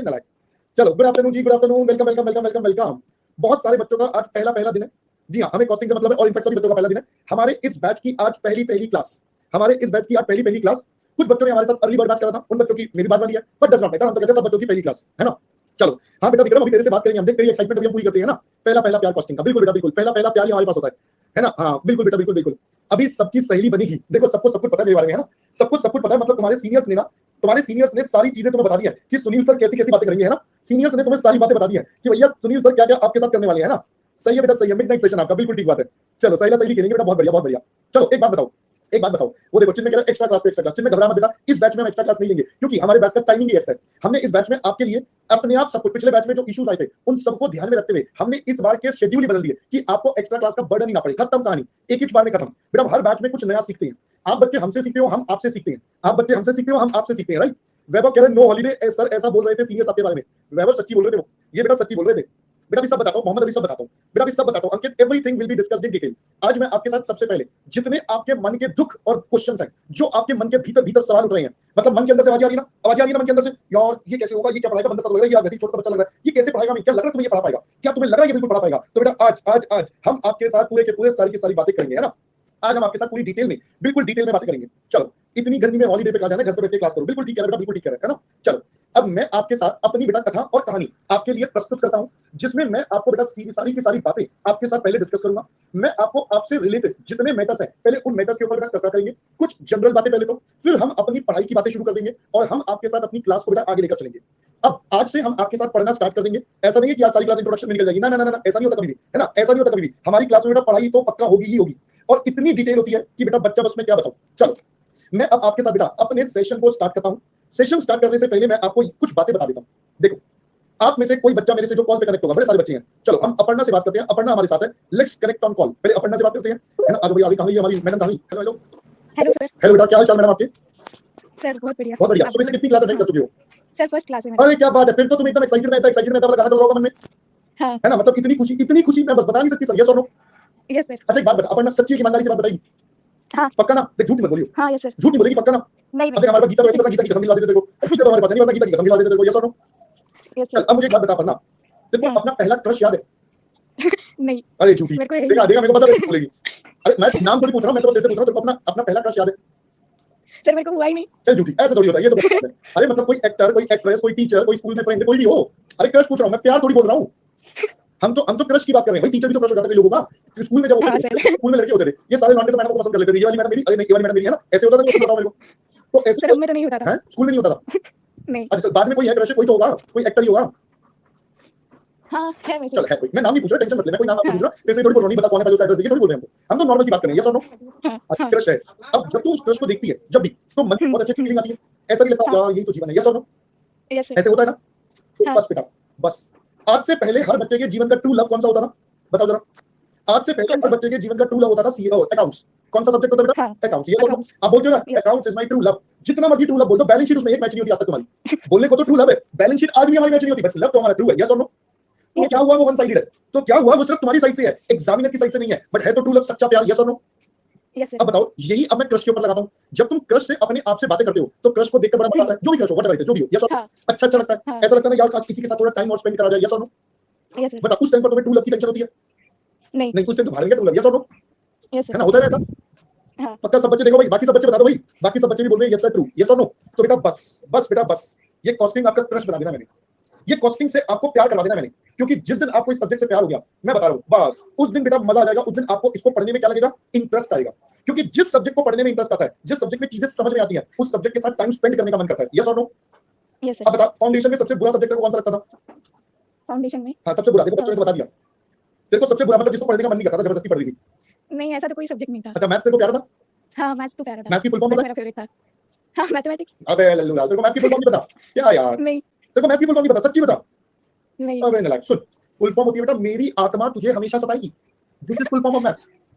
नालायक। चलो, good afternoon जी, good afternoon, welcome welcome welcome welcome welcome. बहुत सारे बच्चों का आज पहला पहला दिन है। जी हाँ, हमें कॉस्टिंग से मतलब है और इनफैक्ट सभी बच्चों का पहला दिन है। हमारे इस बैच की आज पहली पहली क्लास, हमारे इस बैच की आज पहली पहली क्लास। कुछ बच्चों ने हमारे साथ अर्ली बर्ड बात करा था, उन बच्चों की मेरी बात बनी है, बट डज नॉट मैटर, हम तो कहते हैं सब बच्चों की पहली क्लास है ना। चलो, हाँ बेटा विक्रम, अभी तेरे से बात करेंगे हम, देख तेरी एक्साइटमेंट अभी हम पूरी करते हैं ना। पहला पहला प्यार कॉस्टिंग का, बिल्कुल बेटा बिल्कुल, पहला पहला प्यार ही हमारे पास होता है ना। हाँ बिल्कुल बेटा बिल्कुल बिल्कुल। अभी सबकी सहेली बनेगी, देखो सबको सब कुछ पता है मेरे बारे में, है ना। सबको सब कुछ पता है, मतलब तुम्हारे सीनियर्स ने सारी चीजें तुम्हें बता दी है कि सुनील सर कैसी कैसी बातें करेंगे, है ना। सीनियर्स ने तुम्हें सारी बातें बता दी है कि भैया सुनील सर क्या क्या आपके साथ करने वाले हैं, है ना। सही है बेटा, सही है, मिडनाइट सेशन आपका, बिल्कुल ठीक बात है। चलो सही सही खेलेंगे बेटा, बहुत बढ़िया बहुत बढ़िया। चलो एक बात बताओ, एक बात बताओ, वो देखो चिन्ह कह रहा है एक्स्ट्रा क्लास पे एक्स्ट्रा क्लास। चिन्ह घबरा मत बेटा, इस बैच में हम एक्स्ट्रा क्लास नहीं लेंगे क्योंकि हमारे बैच का टाइमिंग ही ऐसा है। हमने इस बैच में आपके लिए अपने आप सब कुछ, पिछले बैच में जो इश्यूज आए थे उन सबको ध्यान में रखते हुए हमने इस बार के शेड्यूल ही बदल दिए कि आपको एक्स्ट्रा क्लास का बर्डन ही ना पड़े। खत्म कहानी, एक ही बार में खत्म बेटा। हर बैच में कुछ नया सीखते हैं। आप बच्चे हमसे सीखते हो, हम आपसे सीखते हैं। आप बच्चे हमसे सीखते हो, हम आपसे सीखते हैं, राइट। वैभव कह रहे नो हॉलीडे, सर ऐसा बोल रहे थे सीनियर्स आपके बारे में। वैभव सच्ची बोल रहे थे वो, ये बेटा सच्ची बोल रहे थे बेटा। अभी सब बताता हूं मोहम्मद, अभी सब बताता हूं बेटा, अभी सब बताता हूं Ankit. Everything will be discussed in detail. आज मैं आपके साथ सबसे पहले जितने आपके मन के दुख और क्वेश्चंस हैं, जो आपके मन के भीतर भीतर सवाल उठ रहे हैं, मतलब मन के अंदर से आवाज आ रही है ना, आवाज आ रही है ना मन के अंदर से, यार ये कैसे होगा, ये क्या पढ़ाएगा बंदा, सब लग रहा है यार वैसे ही छोटा बच्चा लग रहा है, ये कैसे पढ़ाएगा, मैं क्या लग रहा है तुम्हें ये पढ़ा पाएगा, क्या तुम्हें लग रहा है ये बिल्कुल पढ़ा पाएगा। तो बेटा आज आज आज हम आपके साथ पूरे के पूरे सारी की सारी बातें करेंगे, है ना। आज हम आपके साथ पूरी डिटेल में, बिल्कुल डिटेल में बातें करेंगे। चलो, इतनी गर्मी में हॉलीडे पे कहा जाना, घर पे बैठ के क्लास करो, बिल्कुल ठीक है बेटा, बिल्कुल ठीक है ना। चलो, अब मैं आपके साथ अपनी बेटा कथा और कहानी आपके लिए प्रस्तुत करता हूं, जिसमें मैं आपको बेटा सारी की सारी बातें आपके साथ पहले डिस्कस करूंगा। मैं आपको आपसे रिलेटेड जितने मैटर्स हैं पहले उन मैटर्स के ऊपर बेटा चर्चा करेंगे, कुछ जनरल बातें पहले तो, फिर हम अपनी पढ़ाई की बातें शुरू कर देंगे और हम आपके साथ अपनी क्लास को बेटा आगे लेकर चलेंगे। अब आज से हम आपके साथ पढ़ना स्टार्ट कर देंगे। ऐसा नहीं है कि आज सारी क्लास इंट्रोडक्शन में निकल जाएगी, ना ना ना, ऐसा नहीं होता कभी भी, है ना, ऐसा नहीं होता कभी भी। हमारी क्लास में बेटा पढ़ाई तो पक्का होगी ही होगी और इतनी डिटेल होती है कि बेटा बच्चा बस में क्या बताऊं। चलो, मैं अब आपके साथ बेटा अपने सेशन को स्टार्ट करता हूं। सेशन स्टार्ट करने से पहले मैं आपको कुछ बातें बता देता हूं। देखो, आप में से कोई बच्चा मेरे से जो कॉल पे कनेक्ट होगा, बड़े सारे बच्चे हैं। चलो हम अपर्णा से बात करते हैं, अपर्णा हमारे साथ है, लेट्स कनेक्ट ऑन कॉल। पहले अपर्णा से बात करते हैं, है ना। आज भाई आगे कहां गई हमारी मैडम, कहां गई। Hello hello hello sir. Hello बेटा, क्या हाल चाल मैडम आपके। सर बहुत बढ़िया बहुत बढ़िया। सुबह से कितनी क्लास अटेंड कर चुके हो। सर फर्स्ट क्लास है। अरे क्या बात है, फिर तो तुम एकदम एक्साइटेड रहता गाना चल रहा होगा मन में, हाँ। है ना। मतलब इतनी खुशी मैं बस बता नहीं सकती सर, यस और नो। Yes sir. अच्छा एक बात बता अपर्णा, सच्ची ईमानदारी से बात बताइए। हाँ। पक्का ना, देख झूठ मत बोलियो। हाँ यस सर। झूठ नहीं बोलेगी, पक्का ना। नहीं अब देख हमारे पास गीता, तो ऐसे गीता की कसम दिला देते देखो, गीता तो हमारे पास नहीं, वरना गीता की कसम दिला देते देखो, यस और नो। यस चल सर। अब मुझे एक बात बता अपर्णा, तेरे को अपना पहला क्रश याद है। नहीं। अरे झूठी, मेरे को देखा देखा, मेरे को पता है बोलेगी। अरे मैं नाम थोड़ी पूछ रहा हूं, मैं तो तेरे से पूछ रहा हूं, तेरे को अपना अपना पहला क्रश याद है। सर मेरे को हुआ ही नहीं। चल झूठी, ऐसे थोड़ी होता है, ये तो बात है। अरे मतलब कोई एक्टर, कोई एक्ट्रेस, कोई टीचर, कोई स्कूल में फ्रेंड, कोई भी हो। अरे क्रश पूछ रहा हूं मैं, प्यार थोड़ी बोल रहा हूं। हम तो क्रश की बात कर रहे हैं भाई। टीचर भी तो क्रश हो जाता है कई लोगों का। स्कूल में जब होते थे, स्कूल में लड़के होते थे, ये सारे लौंडे तो मैडम को पसंद कर लेते थे, ये वाली मैडम मेरी, अरे नहीं ये वाली मैडम मेरी, है ना। ऐसे होता था, नहीं बताओ मेरे को। तो ऐसे सर में तो नहीं होता था। है, स्कूल में नहीं होता था। नहीं। अच्छा बाद में कोई है क्रश, कोई तो होगा, कोई एक्टर ही होगा। हाँ है वैसे। चल है कोई, मैं नाम नहीं पूछ रहा, टेंशन मत ले, मैं कोई नाम आपको पूछ रहा, तेरे से थोड़ी बोल रहा हूं, नहीं बता कौन है, पहले उसका एड्रेस, ये थोड़ी बोल रहे हैं हम तो नॉर्मल सी बात कर रहे हैं, यस और नो। अच्छा क्रश है। अब जब तू उस क्रश को देखती है, जब भी, तो मन में बहुत अच्छी फीलिंग आती है, ऐसा नहीं लगता यार यही तो जीवन है, यस और नो। Yes sir. ऐसे होता है ना। तो बस बेटा बस, आज से पहले हर बच्चे के जीवन का ट्रू लव कौन सा होता था, बताओ जरा। आज से पहले हर बच्चे के जीवन का ट्रू लव होता था सीए अकाउंट्स। कौन सा सब्जेक्ट होता है बेटा, अकाउंट्स, यस और नो। आप बोलते हो ना accounts is my true love, जितना मर्जी ट्रू लव बोल दो, बैलेंस शीट उसमें एक मैच नहीं होती आज तक तुम्हारी। बोलने को तो ट्रू लव है, बैलेंस शीट आज भी हमारी मैच नहीं होती, बट लव तो हमारा ट्रू है, यस और नो। तो क्या हुआ, वो वन साइडेड है। तो क्या हुआ, वो सिर्फ तुम्हारी साइड से है, एग्जामिनर की साइड से नहीं है, बट है तो ट्रू लव, सच्चा प्यार, यस और नो। अब बताओ, यही अब मैं क्रश के ऊपर लगाता हूं। जब तुम क्रश से अपने आप से बातें करते हो तो क्रश को देखकर बड़ा मजा आता है, जो भी क्रश हो, व्हाटएवर इट इज, जो भी हो, यस और नो। अच्छा लगता है, ऐसा लगता है ना यार काश किसी के साथ थोड़ा टाइम और स्पेंड करा जाए, यस और नो। बट उस टाइम पर तुम्हें ट्रू लव की टेंशन होती है। नहीं उस टाइम तो भागेंगे ट्रू लव, यस और नो, है ना, होता है ऐसा। पक्का सब बच्चे देखो भाई, बाकी सब बच्चे बता दो भाई, बाकी सब बच्चे भी बोल रहे हैं यस सर ट्रू, यस और नो। तो बेटा बस बस बेटा बस, ये कॉस्टिंग आपका क्रश बना देना मैंने, ये कॉस्टिंग से आपको प्यार करवा देना मैंने, क्योंकि जिस दिन आपको इस सब्जेक्ट से प्यार हो गया, मैं बता रहा हूं, बस उस दिन बेटा मजा आ जाएगा। उस दिन आपको इसको पढ़ने में क्या लगेगा, इंटरेस्ट आएगा। क्योंकि जिस सब्जेक्ट को पढ़ने में इंटरेस्ट आता है, जिस सब्जेक्ट में चीजें समझ में आती हैं, उस सब्जेक्ट के साथ टाइम स्पेंड करने का मन करता है, यस और नो। अब बता, फाउंडेशन में सबसे बुरा सब्जेक्ट कौन सा लगता था। फाउंडेशन में हाँ सबसे बुरा, देखो बच्चों ने तो बता दिया। तेरे को सबसे बुरा मतलब जिसको पढ़ने का मन नहीं करता था, जबरदस्ती पढ़ रही थी। नहीं ऐसा तो कोई सब्जेक्ट नहीं था। अच्छा मैथ्स तेरे को प्यारा था। हाँ मैथ्स तो प्यारा था। मैथ्स की फुल फॉर्म मेरा फेवरेट था। हाँ मैथमेटिक्स। अबे लल्लू लाल, तेरे को मैथ्स की फुल फॉर्म नहीं पता क्या यार। नहीं तेरे को मैथ्स की फुल फॉर्म नहीं पता, सच्ची बता। नहीं। अबे नालायक, सुन, फुल फॉर्म होती है बेटा, मेरी आत्मा तुझे हमेशा सताएगी, this is full form of maths.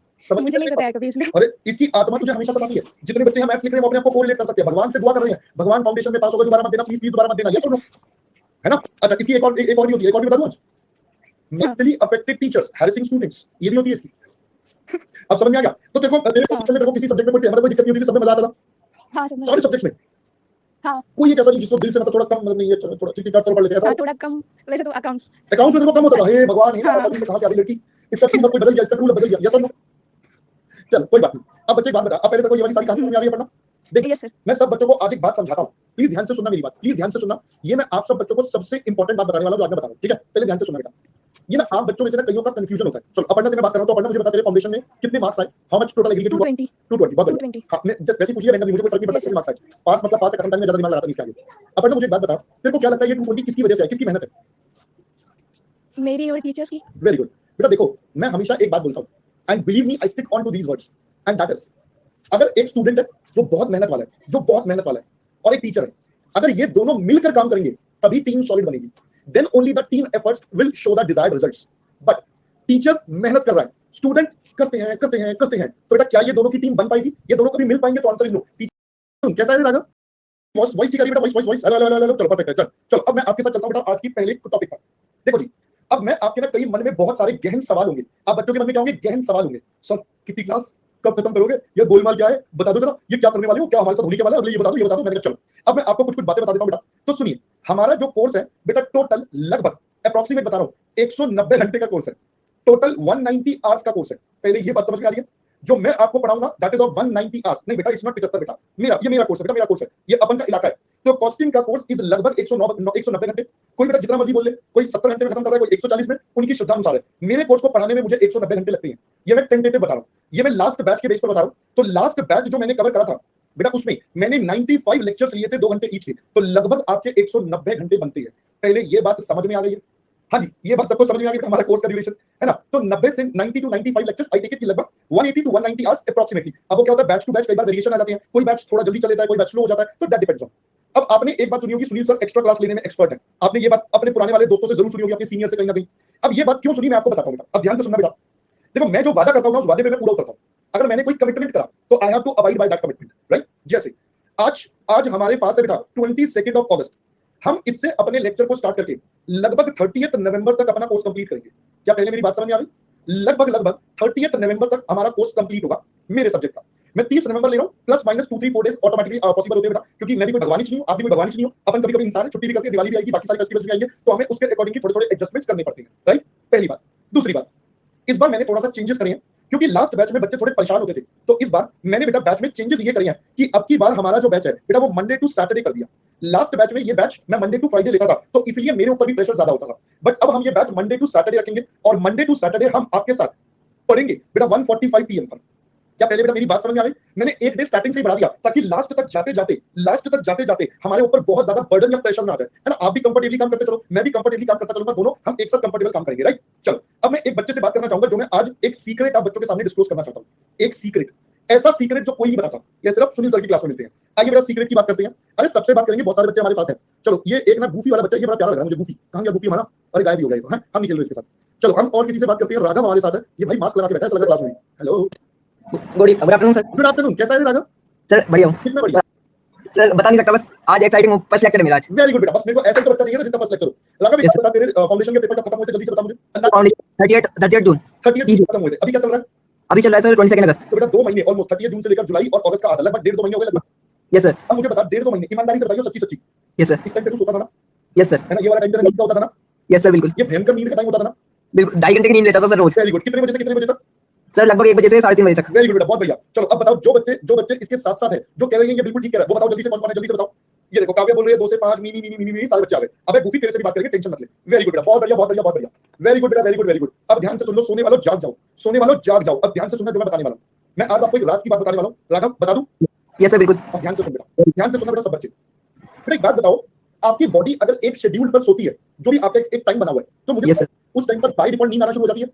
मुझे नहीं सताया कभी इसलिए। अरे इसकी आत्मा तुझे हमेशा सताती है। जितने बच्चे यहाँ मैथ्स लिख रहे हैं वो अपने आप को कोरिलेट कर सकते हैं, भगवान से दुआ कर रहे हैं, भगवान फाउंडेशन में पास होगा, दोबारा मत देना प्लीज, प्लीज दोबारा मत देना, यस और नो, है ना। अच्छा इसकी एक और भी होती है, एक और भी बता दूं आज, mentally affected teachers harassing students, ये भी होती है इसकी। अब समझ में आ गया। तो तेरे को किसी सब्जेक्ट में कोई मतलब कोई दिक्कत नहीं होती थी, सब में मजा आता था। हाँ सारे सब्जेक्ट्स में हाँ। कोई एक ऐसा नहीं जिसको दिल से मतलब थोड़ा कम मतलब नहीं है थोड़ा ठीक ठाक पढ़ लेते हैं ऐसा थोड़ा कम वैसे तो अकाउंट्स अकाउंट्स में देखो कम होता था हे भगवान हे हाँ। माता दी से कहां से आ गई लड़की इसका ट्रू कोई बदल गया इसका ट्रू बदल गया यस और नो चल कोई बात नहीं अब बच्चे एक बात बता अब पहले तो ये वाली सारी कहानी में आ रही है पढ़ना देख यस सर मैं सब बच्चों को आज एक बात समझाता हूं प्लीज ध्यान से सुनना मेरी बात प्लीज ध्यान से सुनना ये मैं आप सब बच्चों को सबसे इंपॉर्टेंट बात बताने वाला हूं जो आज मैं बता रहा हूं ठीक है पहले ध्यान से सुनना बेटा ये ना आप बच्चों में से ना कईयों का कंफ्यूजन होता है चलो अपर्णा से मैं बात कर रहा हूं तो अपर्णा मुझे बता तेरे फाउंडेशन में कितने मार्क्स आए हाउ मच टोटल एग्री 220 220 बहुत बढ़िया 220 हां मैं जस्ट वैसे पूछिए रैंडमली मुझे कोई फर्क नहीं पड़ता Yes, कितने मार्क्स आए पास मतलब पास से खत्म टाइम में ज्यादा दिमाग लगाता नहीं इसके आगे अपर्णा मुझे एक बात बता तेरे को क्या लगता है ये 220 किसकी वजह से है किसकी मेहनत है मेरी और टीचर्स की वेरी गुड बेटा देखो मैं हमेशा एक बात बोलता हूं and believe me I stick on to these words and that is अगर एक स्टूडेंट है जो बहुत मेहनत वाला है जो बहुत मेहनत वाला है और एक टीचर है अगर ये दोनों मिलकर काम करेंगे तभी टीम सॉलिड बनेगी then only the team efforts will show the desired results but teacher मेहनत कर रहा है स्टूडेंट करते हैं तो बेटा क्या ये दोनों की टीम बन पाएगी ये दोनों कभी मिल पाएंगे तो आंसर इज नो कैसा है राघव वॉइस ठीक है बेटा वॉइस हेलो हेलो हेलो चलो परफेक्ट है चलो अब मैं आपके साथ चलता हूं बेटा आज की पहले टॉपिक पर देखो जी अब मैं आपके ना कई मन में बहुत सारे गहन सवाल होंगे आप बच्चों के मन में क्या होंगे गहन सवाल होंगे सर कितनी क्लास कब खत्म करोगे ये गोलमाल क्या है बता दो जरा ये क्या करने वाले हो क्या हमारे साथ होने के वाला है अगले ये बता दो मैंने कहा चलो अब मैं आपको कुछ कुछ बातें बता देता हूं बेटा तो सुनिए हमारा जो कोर्स है बेटा टोटल लगभग अप्रोक्सीमेट बता रहा हूं 190 घंटे का कोर्स है टोटल 190 आवर्स का कोर्स है पहले ये बात समझ में आ रही है जो मैं आपको पढ़ाऊंगा दैट इज ऑफ 190 आवर्स नहीं बेटा इट्स नॉट 75 बेटा मेरा कोर्स है बेटा मेरा कोर्स है ये अपन का इलाका है तो कॉस्टिंग का कोर्स इज लगभग 190 घंटे कोई बेटा जितना मर्जी बोल ले कोई 70 घंटे में खत्म कर रहा है कोई 140 में उनकी श्रद्धा अनुसार है मेरे कोर्स को पढ़ाने में मुझे 190 घंटे लगते हैं ये मैं टेंटेटिव बता रहा हूं ये मैं लास्ट बैच के बेस पर बता रहा हूं तो लास्ट बैच जो मैंने कवर करा था बेटा उसमें मैंने 95 लेक्चर्स लिए थे 2 घंटे ईच के तो लगभग आपके 190 घंटे बनते हैं पहले ये बात समझ में आ गई है हाँ जी ये बात सबको समझ में आ गई हमारा कोर्स का ड्यूरेशन है ना तो 90 से 90 to 95 lectures I take it की लगभग 180 टू 190 आवर्स अप्रॉक्सीमेटली अब वो क्या होता है बैच टू बैच कई बार वेरिएशन आ जाते हैं कोई बैच थोड़ा जल्दी चल जाता है कोई बैच स्लो हो जाता है तो दैट डिपेंड्स ऑन अब आपने एक बात सुनी होगी सुनील सर एक्स्ट्रा क्लास लेने में एक्सपर्ट है आपने ये बात अपने पुराने वाले दोस्तों से जरूर सुनी होगी अपने सीनियर से कहीं ना कहीं अब ये बात क्यों सुनी मैं आपको बताता हूं बेटा अब ध्यान से सुनना बेटा देखो मैं जो वादा करता हूं ना उस वादे पे मैं पूरा उतरता हूं अगर मैंने कोई कमिटमेंट करा तो I have to abide by that commitment right जैसे आज हमारे पास है बेटा 22 ऑफ अगस्त हम इससे अपने लेक्चर को स्टार्ट करके लगभग 30 नवंबर तक अपना कोर्स कंप्लीट करेंगे क्या पहले मेरी बात समझ में आ गई लगभग 30 नवंबर तक हमारा कोर्स कंप्लीट होगा मेरे सब्जेक्ट का मैं 30 नवंबर ले रहा हूं plus minus 2-3-4 days automatically possible होते हैं बेटा क्योंकि मैं भी कोई भगवान नहीं हूं आप भी कोई भगवान नहीं हो अपन कभी कभी इंसान है छुट्टी भी करते हैं दिवाली भी आएगी बाकी सारे फेस्टिवल्स भी आएंगे तो हमें उसके अकॉर्डिंगली थोड़े एडजस्टमेंट्स करने पड़ते हैं राइट पहली बात दूसरी बात इस बार मैंने थोड़ा सा चेंजेस करे हैं क्योंकि लास्ट बैच में बच्चे थोड़े परेशान होते थे तो इस बार मैंने बेटा बैच में चेंजेस ये करे हैं कि अब की बार हमारा जो बैच है बेटा वो मंडे टू सैटरडे कर दिया लास्ट बैच में ये बैच मैं मंडे टू फ्राइडे लेता था तो इसलिए मेरे ऊपर भी प्रेशर ज्यादा होता था बट अब हम ये बैच मंडे टू सैटरडे रखेंगे और मंडे टू सैटरडे हम आपके साथ पढ़ेंगे बेटा 1:45 PM पर क्या पहले बेटा मेरी बात समझ में आ गई मैंने एक डे स्टार्टिंग से ही बढ़ा दिया ताकि लास्ट तक जाते जाते हमारे ऊपर बहुत ज्यादा बर्डन या प्रेशर ना आ जाए है ना आप भी कंफर्टेबली काम करते चलो मैं भी कंफर्टेबली काम करता चलूंगा दोनों हम एक साथ कंफर्टेबल काम करेंगे राइट चलो अब मैं एक बच्चे से बात करना चाहूंगा जो मैं आज एक सीक्रेट आप बच्चों के सामने डिस्क्लोज करना चाहता हूं एक सीक्रेट ऐसा सीक्रेट जो कोई नहीं बताता ये सिर्फ सुनील सर की क्लास में मिलते हैं आइए बेटा सीक्रेट की बात करते हैं अरे सबसे बात करेंगे बहुत सारे बच्चे हमारे पास हैं चलो ये एक ना गूफी वाला बच्चा ये बड़ा प्यारा लग रहा है मुझे गूफी कहां गया गूफी हमारा अरे गायब ही हो गया है हम नहीं खेल रहे इसके साथ चलो हम और किसी से बात करते हैं राघव हमारे साथ है ये भाई मास्क लगा के बैठा है ऐसा लग रहा है क्लास में hello good afternoon sir good afternoon कैसा है राघव सर बढ़िया हूँ कितना बढ़िया सर बता नहीं सकता बस आज एक्साइटिंग फर्स्ट लेक्चर मिला आज वेरी गुड बेटा बस मेरे को ऐसा ही तो बच्चा चाहिए था जिसका फर्स्ट लेक्चर हो राघव एक Yes, बात बता तेरे फाउंडेशन के पेपर कब खत्म हुए थे जल्दी से बता मुझे अंदाज फाउंडेशन 38 जून 30 जून खत्म हुए थे अभी क्या चल रहा है अभी चल रहा है सर 22 अगस्त तो बेटा 2 महीने ऑलमोस्ट 30 जून से लेकर जुलाई और अगस्त का आधा लगभग 1.5-2 महीने हो गए लगभग यस सर अब मुझे बता 1.5-2 महीने ईमानदारी से बताइए सच्ची यस सर इस टाइम पे तू सोता था ना यस सर है ना ये वाला टाइम तेरा नींद का होता था ना यस सर बिल्कुल ये भयंकर नींद का टाइम होता था ना बिल्कुल 2.5 घंटे की नींद लेता था सर रोज वेरी गुड कितने बजे से कितने बजे तक सर लगभग 1 बजे से 3:30 बजे तक वेरी गुड बेटा बहुत बढ़िया चलो अब बताओ जो बच्चे इसके साथ साथ है जो कह रहे हैं ये बिल्कुल ठीक कह रहा है वो बताओ जल्दी से कौन कौन है जल्दी से बताओ ये देखो काव्या बोल रही है 2 से 5 मीनी सारे बच्चे आ गए अबे गूफी तेरे से भी बात करेंगे टेंशन मत ले वेरी गुड बेटा बहुत बढ़िया वेरी गुड बेटा वेरी गुड अब ध्यान से सुन लो सोने वालों जाग जाओ अब ध्यान से सुनना जो मैं बताने वाला हूं मैं आज आपको एक राज की बात बताने वाला हूं राघव बता दूं यस सर बिल्कुल अब ध्यान से सुन बेटा सब बच्चे बेटा एक बात बताओ आपकी बॉडी अगर एक शेड्यूल पर सोती है जो भी आपका एक टाइम बना हुआ है तो मुझे यस सर उस टाइम पर बाय डिफॉल्ट नींद आना शुरू हो जाती है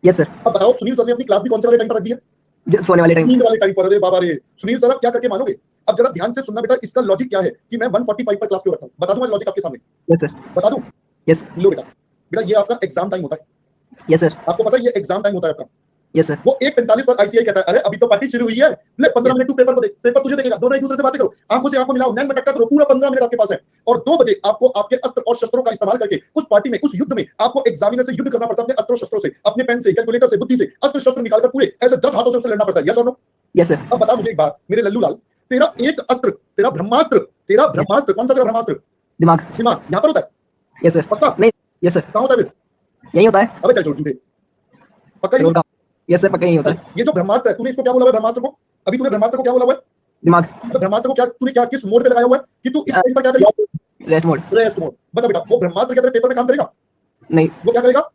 यस सर अब बताओ सुनील सर ने अपनी क्लास भी कौन से वाले टाइम पर रख दी है सोने वाले टाइम नींद वाले टाइम पर अरे बाबा रे सुनील सर आप क्या करके मानोगे अब जरा ध्यान से सुनना बेटा इसका लॉजिक क्या है कि मैं 1:45 पर क्लास क्यों रखता हूं बता दूं मैं लॉजिक आपके सामने यस सर बता दूं यस लो बेटा ये आपका एग्जाम टाइम होता है यस सर आपको पता है ये एग्जाम टाइम होता है आपका यस सर वो 1:45 पर आईसीआई कहता है अरे अभी तो पार्टी शुरू हुई है ले 15 मिनट तू पेपर को दे पेपर तुझे देखेगा दोनों एक दूसरे से बातें करो आंखों से आंखों मिलाओ नैन में टक्कर करो पूरा 15 मिनट आपके पास है और 2 बजे आपको आपके अस्त्र और शस्त्रों का इस्तेमाल करके उस पार्टी में उस युद्ध में आपको एग्जामिनर से युद्ध करना पड़ता है अपने अस्त्रों शस्त्रों से अपने पेन से कैलकुलेटर से बुद्धि से अस्त्र शस्त्र निकालकर पूरे ऐसे 10 हाथों से उसे लड़ना पड़ता है यस और नो यस सर अब बता मुझे एक बात मेरे लल्लू लाल तेरा एक अस्त्र, तेरा ब्रह्मास्त्र कौन सा तेरा ब्रह्मास्त्र? दिमाग। दिमाग यहाँ पर होता है? Yes sir. पक्का? नहीं। Yes sir. कहाँ होता है फिर? यही होता है। अबे चल छोड़ झूठे, पक्का ही? यस सर, पक्का यही होता है। ये जो ब्रह्मास्त्र है, तूने इसको क्या बोला हुआ है ब्रह्मास्त्र को? अभी तूने ब्रह्मास्त्र को क्या बोला हुआ है? दिमाग। तो ब्रह्मास्त्र को क्या तूने क्या किस मोड पे लगाया हुआ है कि तू इस टाइम पर क्या करेगा? Rest mode. Rest mode. बता बेटा, वो ब्रह्मास्त्र क्या तेरे पेपर में काम करेगा? नहीं, वो क्या करेगा?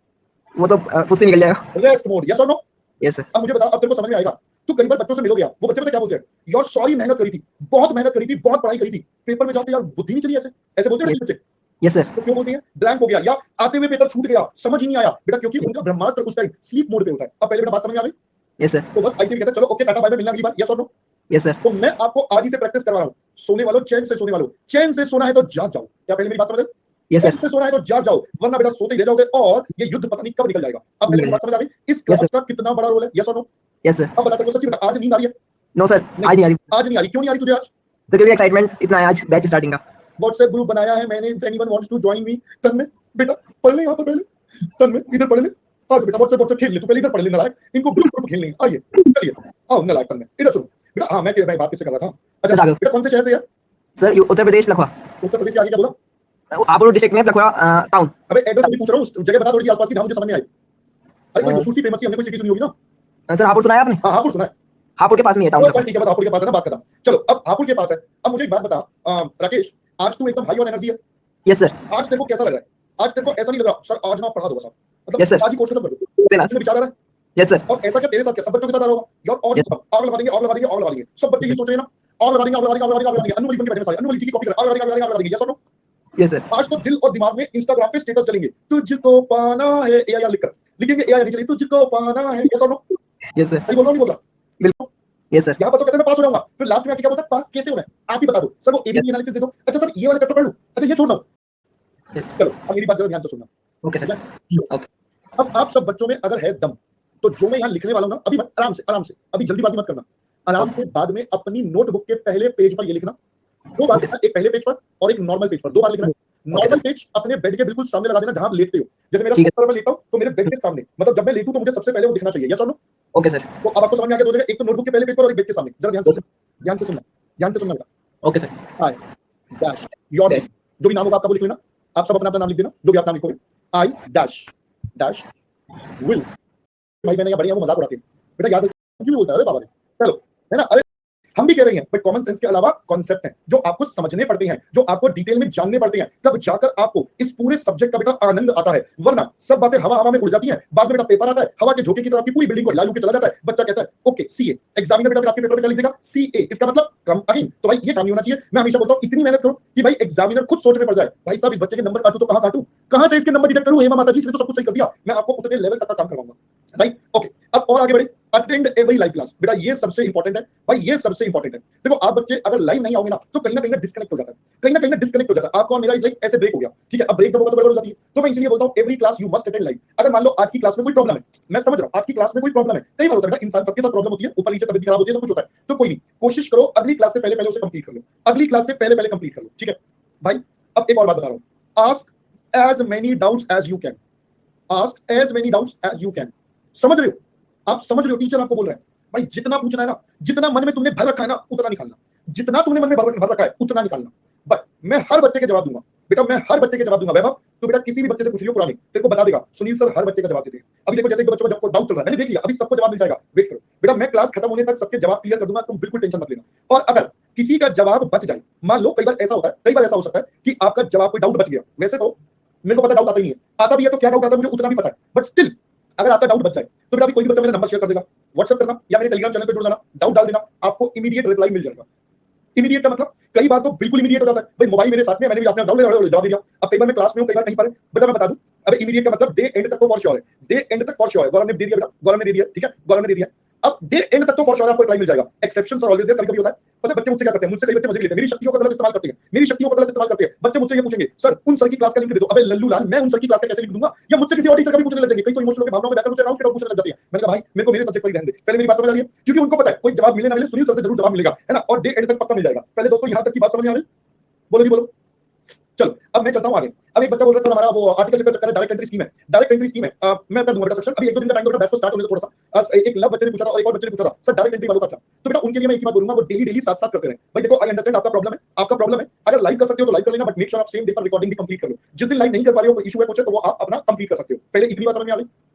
वो तो उससे निकल जाएगा। Rest mode. यस और नो? Yes sir. अब मुझे बता, अब तेरे को समझ में आएगा। तू कई बार बच्चों से मिलोगे यार, वो बच्चे पता क्या बोलते हैं? यार सॉरी मेहनत करी थी, बहुत मेहनत करी थी, बहुत पढ़ाई करी थी, पेपर में जाके यार बुद्धि नहीं चली, ऐसे ऐसे बोलते हैं बच्चे। Yes sir. तो क्यों बोलते हैं? ब्लैंक हो गया या आते हुए पेपर छूट गया, समझ ही नहीं आया बेटा, क्योंकि उनका ब्रह्मास्त्र उस टाइम स्लीप मोड पे होता है। अब पहले बेटा बात समझ में आ गई? Yes sir. तो बस ऐसे ही कहते हैं, चलो ओके टाटा बाय बाय, मिलना अगली बार। यस और नो? Yes sir. तो मैं आपको आज ही से प्रैक्टिस करवा रहा हूँ। सोने वालों चैन से सोने वालों, चैन से सोना है तो जाग जाओ। क्या पहले मेरी बात समझ आई? यस चैन सर। से सोना है तो जाग जाओ, वरना बेटा सोते ही रह जाओगे और ये युद्ध पता नहीं कब निकल जाएगा। अब पहले मेरी बात समझ आ गई? इस क्लास का कितना बड़ा रोल है? यस और नो? Yes sir. अब बता, तेरे को सच्ची बता, आज नींद आ रही है? नो सर, आज नहीं आ रही आज नहीं आ रही। क्यों नहीं आ रही तुझे आज? सर, क्योंकि एक्साइटमेंट इतना है आज बैच स्टार्टिंग का। व्हाट्सएप ग्रुप बनाया है मैंने, if anyone wants to join me. तन में बेटा पढ़ ले, यहाँ पर पहले तन में इधर पढ़ ले। हाँ बेटा व्हाट्सएप खेल ले, तू पहले इधर पढ़ ले नालायक, इनको ग्रुप खेलने हैं। आइए चलिए, आओ नालायक तन में इधर सुनो बेटा। हाँ मैं बात किससे कर रहा था? अच्छा बेटा कौन से शहर से है? सर उत्तर प्रदेश लखवा। उत्तर प्रदेश के आगे क्या बोला? हापुड़ डिस्ट्रिक्ट में लखवा टाउन। अबे एड्रेस नहीं पूछ रहा हूँ, उस जगह बता थोड़ी आसपास की, जहाँ मुझे समझ में आई। अरे कोई मशहूर सी फेमस सी, हमने कोई सिटी सुनी होगी ना? सर हापुड़ सुना है आपने? हाँ हापुड़ सुना है। हापुड़ के पास में है टाउन। ठीक है, बस हापुड़ के पास है ना, बात करता। चलो अब हापुड़ के पास है। अब मुझे एक बात बता राकेश, आज तू एकदम हाई ऑन एनर्जी है। Yes sir. आज तेरे को कैसा लग रहा है? आज तेरे को ऐसा नहीं लग रहा सर आज ना पढ़ा दो सर, Yes, sir. मतलब आज ही कोर्स खत्म कर दो, इसमें विचार आ रहा है? Yes sir. और ऐसा क्या तेरे साथ क्या सब बच्चों के साथ आ रहा होगा यार? और Yes. आग लगा देंगे, आग लगा देंगे, आग लगा देंगे। सब बच्चे ये सोच रहे हैं ना, आग लगा देंगे, आग लगा देंगे, आग लगा देंगे, आग लगा देंगे। अनुमोली बन के बैठे हैं सारे, अनुमोली जी की कॉपी कर, आग लगा देंगे, आग लगा देंगे, आग लगा देंगे। यस और नो? Yes sir. आज तो दिल और दिमाग में इंस्टाग्राम पे स्टेटस चलेंगे, तुझको पाना है, एआई लिखकर लिखेंगे, एआई नहीं चलेगी, तुझको पाना है। यस और नो? Yes sir. सही बोल रहा हूं नहीं बोल रहा? बिल्कुल। Yes sir. यहाँ पर तो कहते हैं मैं पास हो जाऊंगा, फिर लास्ट में आके क्या बोलते हैं पास कैसे होना है? आप ही बता दो सर, वो एबीसी एनालिसिस दे दो। अच्छा सर ये वाला चैप्टर पढ़ लूं, अच्छा ये छोड़ना। चलो अब मेरी बात जरा ध्यान से सुनना। Okay sir. ओके। अब आप सब बच्चों में अगर है दम, तो जो मैं यहाँ लिखने वाला हूँ ना, अभी मत, आराम से, अभी जल्दीबाजी मत करना, आराम से बाद में अपनी नोटबुक के पहले पेज पर ये लिखना। दो बार लिखना, एक पहले पेज पर और एक नॉर्मल पेज पर, दो बार लिखना। नॉर्मल पेज अपने बेड के बिल्कुल सामने लगा देना जहां आप लेटते हो। जैसे मेरा सोफा पर मैं लेटा हूं तो मेरे बेड के सामने, मतलब जब मैं लेटूं तो मुझे सबसे पहले वो दिखना चाहिए। यस और नो? Okay sir. तो अब आपको समझ में आ गया, दो जगह, एक तो नोटबुक के पहले पेज पर और एक बेड के सामने। जरा ध्यान से सुनना, ध्यान से सुनना बेटा। Okay sir. I dash your name, जो भी नाम होगा आपका वो लिख लेना। आप सब अपना अपना नाम लिख देना, जो भी आप नाम लिखोगे। I dash dash will. भाई मैंने यहाँ बढ़िया वो मजाक उड़ाते हैं बेटा, याद क्यों बोलता है अरे बाबा ने? चलो है ना, अरे हम भी कह रहे हैं, बट कॉमन सेंस के अलावा कॉन्सेप्ट हैं जो आपको समझने पड़ते हैं, जो आपको डिटेल में जानने पड़ते हैं, तब जाकर आपको इस पूरे सब्जेक्ट का बेटा आनंद आता है। वरना सब बातें हवा हवा में उड़ जाती हैं, बाद में बेटा पेपर आता है, हवा के झोंके की तरह आपकी पूरी बिल्डिंग को हिला के चला जाता है। बच्चा कहता है ओके सीए, एग्जामिनर बेटा आपके पेपर में क्या लिख देगा? सीए, इसका मतलब कम अगेन। तो भाई ये काम नहीं होना चाहिए। मैं हमेशा बोलता हूँ इतनी मेहनत करो कि भाई एग्जामिनर खुद सोच में पड़ जाए, भाई साहब इस बच्चे के नंबर काटू तो कहां से इसके नंबर डिटेक्ट करूं? हेमा माता जी, इसने तो सब कुछ सही कर दिया, मैं आपको उतने लेवल तक का काम करवाऊंगा। Right, okay. अब और आगे बढ़े, अटेंड एवरी लाइव क्लास। बेटा ये सबसे इंपॉर्टेंट है भाई, ये सबसे इंपॉर्टेंट है। देखो आप बच्चे अगर लाइव नहीं आओगे ना तो कहीं ना कहीं डिस्कनेक्ट हो जाता है, कहीं ना कहीं डिस्कनेक्ट हो जाता है आपका और मेरा। इस लाइक ऐसे ब्रेक हो गया, ठीक है? अब ब्रेक जब होगा तो गड़बड़ हो जाती है। तो मैं इसलिए बोलता हूं every class you must attend live. अगर मान लो आज की क्लास में कोई प्रॉब्लम है, मैं समझ रहा हूं आज की क्लास में कोई प्रॉब्लम है, कई बार होता है इंसान सबके साथ प्रॉब्लम होती है, ऊपर नीचे तबीयत खराब होती है, सब कुछ होता है। तो कोई नहीं, कोशिश करो अगली क्लास से पहले उसे कंप्लीट कर लो, अगली क्लास से पहले कंप्लीट कर लो, ठीक है भाई? अब एक और बात बता रहा हूं, ask as many doubts as you can, ask as many doubts as you can. समझ रहे हो? आप समझ रहे हो? टीचर आपको बोल रहा है भाई जितना पूछना है ना, जितना मन में तुमने भर रखा है ना उतना निकालना, जितना तुमने मन में भर रखा है उतना निकालना। बट मैं हर बच्चे के जवाब दूंगा बेटा, मैं हर बच्चे के जवाब दूंगा। वैभव तो बेटा किसी भी बच्चे से पूछ लियो पुराने, तेरे को बता देगा सुनील सर हर बच्चे का जवाब देते हैं। अभी देखो जैसे एक बच्चों का डाउट चल रहा है, मैंने देख लिया, अभी सबको जवाब मिल जाएगा, वेट करो बेटा, मैं क्लास खत्म होने तक सबके जवाब क्लियर कर दूंगा, तुम बिल्कुल टेंशन मत लेना। और अगर किसी का जवाब बच जाए, मान लो कई बार ऐसा होता है, कई बार ऐसा हो सकता है कि आपका जवाब कोई डाउट बच गया, वैसे तो मेरे को पता डाउट आता ही नहीं है, आता भी है तो क्या डाउट आता है मुझे उतना भी पता है, बट स्टिल अगर आपका डाउट बच जाए तो बेटा कोई भी बच्चा मेरा नंबर शेयर कर देगा, व्हाट्सएप करना या मेरे टेलीग्राम चैनल पे जुड़ जाना, डाउट डाल देना, आपको इमीडिएट रिप्लाई मिल जाएगा। इमीडिएट का मतलब कई बार तो बिल्कुल इमीडिएट हो जाता है, भाई मोबाइल मेरे साथ में, मैंने भी अपना डाउट जवाब दिया। अब कई बार मैं क्लास में हूं, कई बार कहीं पर बेटा मैं बता दूं, अब इमीडिएट का मतलब डे एंड तक तो फॉर श्योर है, डे एंड तक फॉर श्योर है। गौरव ने दे दिया बेटा, गौरव ने दे दिया, ठीक है, गौरव ने दे दिया। अब डे एंड तक तो फॉर श्योर आपको रिप्लाई मिल जाएगा, एक्सेप्शंस और ऑलवेज देयर कभी-कभी होता है। पता है बच्चे मुझसे क्या करते हैं, मुझसे कई बच्चे मजे लेते हैं, मेरी शक्तियों का गलत इस्तेमाल करते हैं, मेरी शक्तियों का गलत इस्तेमाल करते हैं। बच्चे मुझसे ये पूछेंगे सर उन सर की क्लास का लिंक दे दो, अबे लल्लू लाल मैं उन सर की क्लास का कैसे लिंक दूंगा, या मुझसे किसी और टीचर का भी पूछने लग जाएंगे, कई तो इमोशनल के भावनाओं में बैठकर मुझसे अकाउंट के डाउट पूछने लग जाती है। मैंने कहा भाई मेरे को मेरे सब्जेक्ट पर ही रहने दे, पहले मेरी बात समझ आ रही है, क्योंकि उनको पता है कोई जवाब मिले ना मिले सुनील सर से जरूर जवाब मिलेगा, है ना, और डे एंड तक पक्का मिल जाएगा। पहले दोस्तों यहां तक की बात समझ में आ रही? बोलो जी बोलो। चलो अब मैं चलता हूं आगे। अब एक बच्चा बोल रहा है सर हमारा वो आर्टिकल का चक्कर है, डायरेक्ट एंट्री स्कीम है, डायरेक्ट एंट्री स्कीम है। मैं कर दूंगा बेटा सेक्शन, अभी 1-2 दिन का टाइम दो बेटा, बैच को स्टार्ट होने दो थोड़ा सा। एक लव बच्चे ने पूछा था और एक और बच्चे ने पूछा था सर डायरेक्ट एंट्री वालों का क्या? तो बेटा उनके लिए मैं एक ही बात बोलूंगा, वो डेली साथ-साथ करते रहें। भाई देखो आई अंडरस्टैंड आपका प्रॉब्लम है, अगर लाइव कर सकते हो तो लाइव कर लेना, बट मेक श्योर आप सेम डे पर रिकॉर्डिंग भी कंप्लीट कर लो। जिस दिन लाइव नहीं कर पा रहे हो, कोई इशू है कुछ है, तो वो आप अपना कंप्लीट कर सकते हो। पहले इतनी बात समझ में आ गई?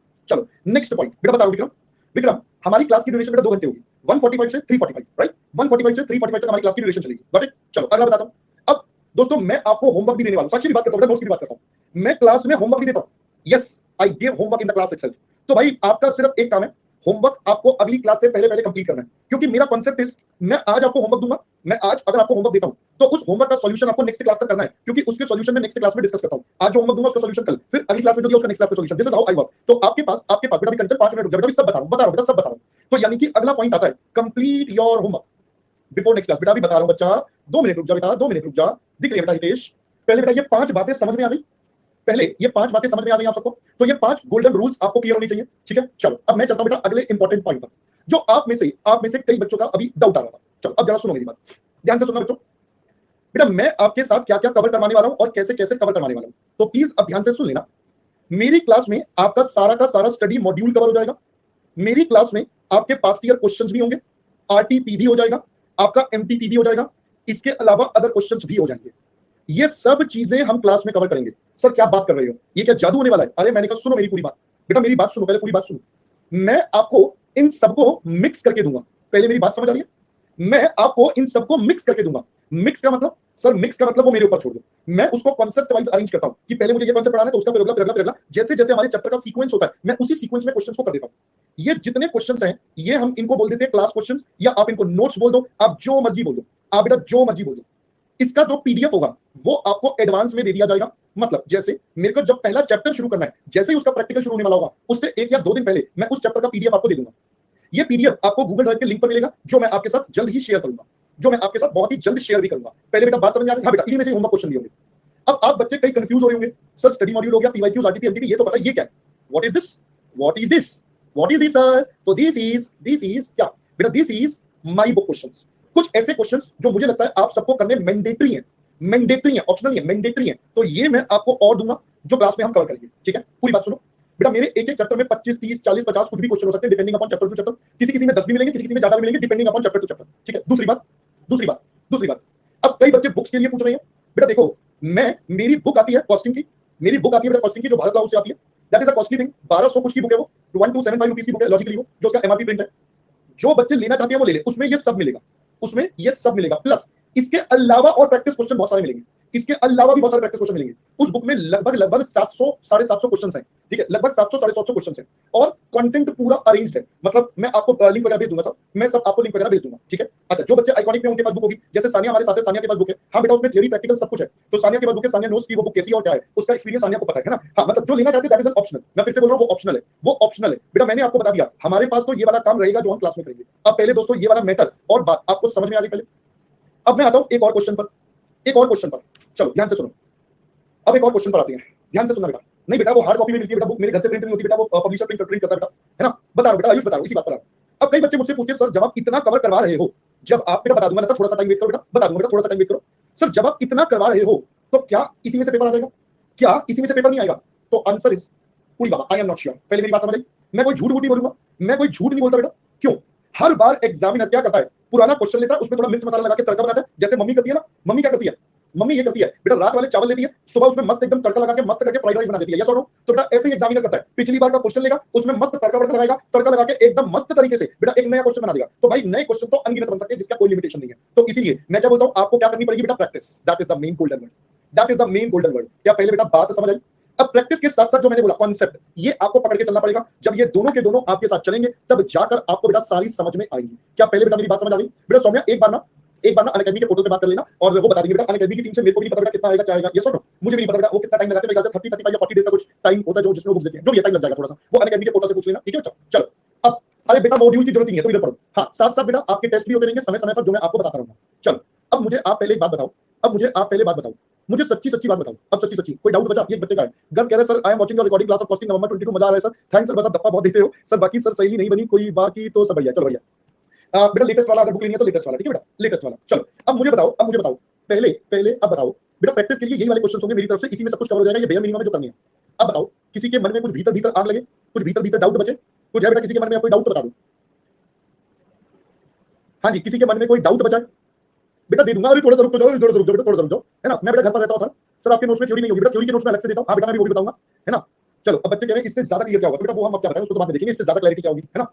चलो नेक्स्ट पॉइंट बेटा बता रहा हूं विक्रम। विक्रम हमारी क्लास की ड्यूरेशन बेटा 2 घंटे होगी, 145 से 345, राइट? 145 से 345 तक हमारी क्लास की ड्यूरेशन चलेगी, गॉट इट? चलो अगला बताता हूं। अब दोस्तों मैं आपको होमवर्क भी देने वाला हूं, सच की बात करता हूं, नोट्स की बात करता हूं। मैं क्लास में होमवर्क भी देता हूं। Yes, I give homework in the class itself. तो भाई आपका सिर्फ एक काम है, होमवर्क आपको अगली क्लास से पहले कंप्लीट करना है, क्योंकि मेरा कांसेप्ट इज मैं आज आपको होमवर्क दूंगा, मैं आज अगर आपको होमवर्क देता हूं तो उस होमवर्क का सॉल्यूशन आपको नेक्स्ट क्लास तक करना है, क्योंकि उसके सॉल्यूशन में नेक्स्ट क्लास में डिस्कस करता हूं। आज जो होमवर्क दूंगा उसका सॉल्यूशन कल, फिर अगली क्लास में जो दिया उसका नेक्स्ट क्लास में solution. This is how I work. तो आपके पास बेटा कंचन 5 मिनट रुक जाओ बेटा, सब बता रहा हूं बेटा, सब बता रहा हूं। तो यानी कि अगला पॉइंट आता है complete your homework before next class. बेटा अभी बता रहा हूं बच्चा, 2 मिनट रुक जा बेटा, 2 मिनट रुक जा। दिख रही है बेटा हितेश? पहले बेटा ये 5 बातें समझ में आ गई, पहले ये 5 बातें समझ में आ गई आप सबको? तो ये 5 गोल्डन रूल्स आपको क्लियर होनी चाहिए, ठीक है? चलो अब मैं चलता हूं बेटा अगले इंपॉर्टेंट पॉइंट पर, जो आप में से कई बच्चों का अभी डाउट आ रहा था। चलो अब जरा सुनो मेरी बात, ध्यान से सुनना बच्चों। बेटा मैं आपके साथ क्या-क्या कवर करवाने वाला हूं और कैसे-कैसे कवर करवाने वाला हूं, तो प्लीज अब ध्यान से सुन लेना। मेरी क्लास में आपका सारा का सारा स्टडी मॉड्यूल कवर हो जाएगा। मेरी क्लास में आपके पास्ट ईयर क्वेश्चंस भी होंगे, आरटीपी भी हो जाएगा, आपका एमटीपी भी हो जाएगा, इसके अलावा अदर क्वेश्चंस भी हो जाएंगे। ये सब चीजें हम क्लास में कवर करेंगे। सर क्या बात कर रहे हो, ये क्या जादू होने वाला है? अरे मैंने कहा सुनो मेरी पूरी बात, बेटा मेरी बात सुनो, पहले पूरी बात सुनो। मैं आपको इन सबको मिक्स करके दूंगा, पहले मेरी बात समझ आ रही है? मैं आपको इन सबको मिक्स करके दूंगा। मिक्स का मतलब सर, मिक्स का मतलब वो मेरे ऊपर छोड़ दो, मैं उसको कॉन्सेप्ट वाइज अरेंज करता हूं कि पहले मुझे ये कॉन्सेप्ट पढ़ाना है तो उसका फिर अगला, जैसे जैसे हमारे चैप्टर का सीक्वेंस होता है मैं उसी सीक्वेंस में क्वेश्चंस को कर देता हूं। ये जितने क्वेश्चंस हैं ये हम इनको बोल देते हैं क्लास क्वेश्चंस, या आप इनको नोट्स बोल दो, आप जो मर्जी बोल दो, आप बेटा जो मर्जी बोल दो। इसका जो पीडीएफ होगा वो आपको एडवांस में दे दिया जाएगा। मतलब जैसे मेरे को जब पहला चैप्टर शुरू करना है, जैसे ही उसका प्रैक्टिकल शुरू होने वाला होगा उससे 1 या 2 दिन पहले मैं उस चैप्टर का पीडीएफ आपको दे दूंगा। ये पीडीएफ आपको गूगल ड्राइव के लिंक पर मिलेगा, जो मैं आपके साथ जल्द ही शेयर करूंगा, जो मैं आपके साथ बहुत ही जल्द शेयर भी करूंगा। पहले बेटा बात समझ में आ गई? हाँ बेटा इन्हीं में से होमवर्क क्वेश्चन भी होंगे। अब आप बच्चे कई कंफ्यूज हो रहे होंगे, सर स्टडी मॉड्यूल हो गया, पीवाईक्यूज, आरटीपी, एमटीपी, ये तो पता है, ये क्या है? What is this? What is this? What is this sir? तो दिस इज क्या बेटा? This is my book questions. कुछ ऐसे क्वेश्चंस जो मुझे लगता है आप सबको करने मैंडेटरी है, ऑप्शनल नहीं है, मैंडेटरी है। तो ये मैं आपको और दूंगा जो क्लास में हम कवर करेंगे, ठीक है? पूरी बात सुनो बेटा, मेरे एक चैप्टर में 25, 30, 40, 50 कुछ भी क्वेश्चन हो सकते हैं, depending upon chapter two chapter. किसी में 10 भी मिलेंगे, किसी में ज्यादा भी मिलेंगे, depending upon chapter two chapter, ठीक है? दूसरी बात, अब कई बच्चे बुक्स के लिए पूछ रहे हैं। बेटा देखो, मेरी बुक आती है कॉस्टिंग की, मेरी बुक आती है बेटा कॉस्टिंग की, जो भारत हाउस से आती है। That is a costly thing, 1200 कुछ की बुक है वो, 1275 रुपीस की बुक है लॉजिकली, वो जो उसका एमआरपी प्रिंट है। जो बच्चे लेना चाहते हैं वो ले ले, उसमें ये सब मिलेगा, प्लस इसके अलावा और प्रैक्टिस क्वेश्चन बहुत सारे मिलेंगे। इसके अलावा भी बहुत सारे प्रैक्टिस क्वेश्चन मिलेंगे। उस बुक में लगभग 700 750 क्वेश्चंस हैं, ठीक है? लगभग 700 750 क्वेश्चंस हैं, और कंटेंट पूरा अरेंज्ड है। मतलब मैं आपको लिंक वगैरह भेज दूंगा, सब मैं सब आपको लिंक वगैरह भेज दूंगा, ठीक है? अच्छा, जो बच्चे आइकॉनिक में उनके पास बुक होगी, जैसे सानिया हमारे साथ है, सानिया के पास बुक है। हाँ बेटा उसमें थियरी प्रैक्टिकल सब कुछ है। तो सानिया के पास बुक है, सानिया नोट्स की वो बुक कैसी और क्या है उसका एक्सपीरियंस सानिया को पता है ना? हाँ, मतलब जो लेना चाहते हैं दैट इज एन ऑप्शनल। मैं फिर से बोल रहा हूं, वो ऑप्शनल है बेटा। मैंने आपको बता दिया हमारे पास तो ये वाला काम रहेगा जो हम क्लास में करेंगे। अब पहले दोस्तों ये वाला मैटर और बात आपको समझ में आ गई पहले। अब मैं आता हूं एक और क्वेश्चन पर, चलो ध्यान से सुनो। अब एक और क्वेश्चन पर आते हैं, ध्यान से सुनना बेटा। नहीं बेटा वो हार्ड कॉपी में मिलती है बेटा, बुक मेरे घर से प्रिंट नहीं होती बेटा, वो पब्लिशर प्रिंट करता है बेटा, है ना? बता रहा हूं बेटा, आयुष बता रहा हूं, इसी बात पर आ रहा हूं। अब कई बच्चे मुझसे पूछते हैं सर जब आप इतना कवर करवा रहे हो, जब आप बेटा बता दूंगा ना, थोड़ा सा टाइम वेट करो बेटा, बता दूंगा बेटा, थोड़ा सा टाइम वेट करो। सर जब आप इतना करवा रहे हो तो क्या इसी में से पेपर आ जाएगा? क्या इसी में से पेपर नहीं आएगा? तो आंसर इज पूरी बाबा, आई एम नॉट श्योर। पहले मेरी बात समझ आई? मैं कोई झूठ नहीं बोलूंगा, मैं कोई झूठ नहीं बोलता बेटा। क्यों? हर बार एग्जामिनर क्या करता है, पुराना क्वेश्चन लेता है, उसमें थोड़ा मिर्च मसाला लगा के तड़का बनाता है, जैसे मम्मी करती है ना। मम्मी क्या करती है? मम्मी ये करती है बेटा, रात वाले चावल लेती है, सुबह उसमें मस्त एकदम तड़का लगा के मस्त करके फ्राइड राइस बना देती है। यस और नो? तो बेटा ऐसे ही एग्जामिनर करता है, पिछली बार का क्वेश्चन लेगा, उसमें मस्त तड़का लगाएगा, तड़का लगा के एकदम मस्त तरीके से बेटा एक नया क्वेश्चन बना देगा। तो भाई नए क्वेश्चन तो अनगिनत बन सकते हैं, जिसका कोई लिमिटेशन नहीं है। तो इसीलिए मैं क्या बोलता हूं, आपको क्या करनी पड़ेगी बेटा? Practice. That is the main golden word. क्या पहले बेटा बात समझ आई? अब प्रैक्टिस के साथ साथ जो मैंने बोला कॉन्सेप्ट, ये आपको पकड़ के चलना पड़ेगा। जब ये दोनों के दोनों आपके साथ चलेंगे तब जाकर आपको बेटा सारी समझ में आएगी। क्या पहले बेटा मेरी बात समझ आ गई? बेटा सौम्या एक बार ना अनअकैडमी के पोर्टल पे बात कर लेना, और वो बता देंगे बेटा अनअकैडमी की टीम से। मेरे को भी नहीं पता बेटा कितना आएगा, क्या आएगा, ये सुनो, मुझे भी नहीं पता बेटा वो कितना टाइम लगाते हैं। मेरे ख्याल से 30 35 या 40 डेज का कुछ टाइम होता है जो जिसमें वो बुक्स देते हैं, जो भी टाइम लग जाएगा थोड़ा सा, वो अनअकैडमी के पोर्टल से पूछ लेना, ठीक है बच्चा? चलो अब अरे बेटा मॉड्यूल की जरूरत नहीं है तो इधर पढ़ो। हाँ, साथ साथ बेटा आपके टेस्ट भी होते रहेंगे समय समय पर, जो मैं आपको बताता रहूंगा। चलो अब मुझे आप पहले एक बात बताओ, मुझे सच्ची बात बताओ। अब सच्ची कोई डाउट बचा? ये बच्चे का है, गर्व कह रहे sir I am watching your recording class of costing November 22, मजा आ रहा है सर, थैंक्स सर, बस आप धप्पा बहुत देते हो सर, बाकी सर सही नहीं बनी कोई, बाकी तो सब बढ़िया। चलो बढ़िया बेटा, लेटेस्ट वाला अगर बुक लेनी है तो लेटेस्ट वाला, ठीक है बेटा, लेटेस्ट वाला। चलो अब मुझे बताओ पहले अब बताओ बेटा प्रैक्टिस के लिए यही वाले क्वेश्चन होंगे मेरी तरफ से, इसी में सब कुछ कवर हो जाएगा, ये बेयर मिनिमम है जो करनी है। अब बताओ किसी के मन में कुछ भीतर भीतर आग लगे, कुछ भीतर भीतर डाउट बचे, कुछ है बेटा किसी के मन में कोई डाउट तो बता दो। हाँ जी, किसी के मन में कोई डाउट बचा है बेटा दे दूंगा। अरे थोड़ा सा रुक जाओ, थोड़ा सा रुक जाओ बेटा, थोड़ा सा रुक जाओ, है ना। मैं बेटा घर पर रहता हूँ सर, आपके नोट्स में थ्योरी नहीं होगी बेटा, थ्योरी के नोट्स में अलग से देता हूँ। हाँ बेटा मैं भी वो भी बताऊंगा, है ना। चलो अब बच्चे कह रहे हैं इससे ज्यादा क्लियर क्या होगा, बेटा वो हम अब क्या बताएं, उसको तो बाद में देखेंगे, इससे ज्यादा क्लैरिटी क्या होगी, है ना।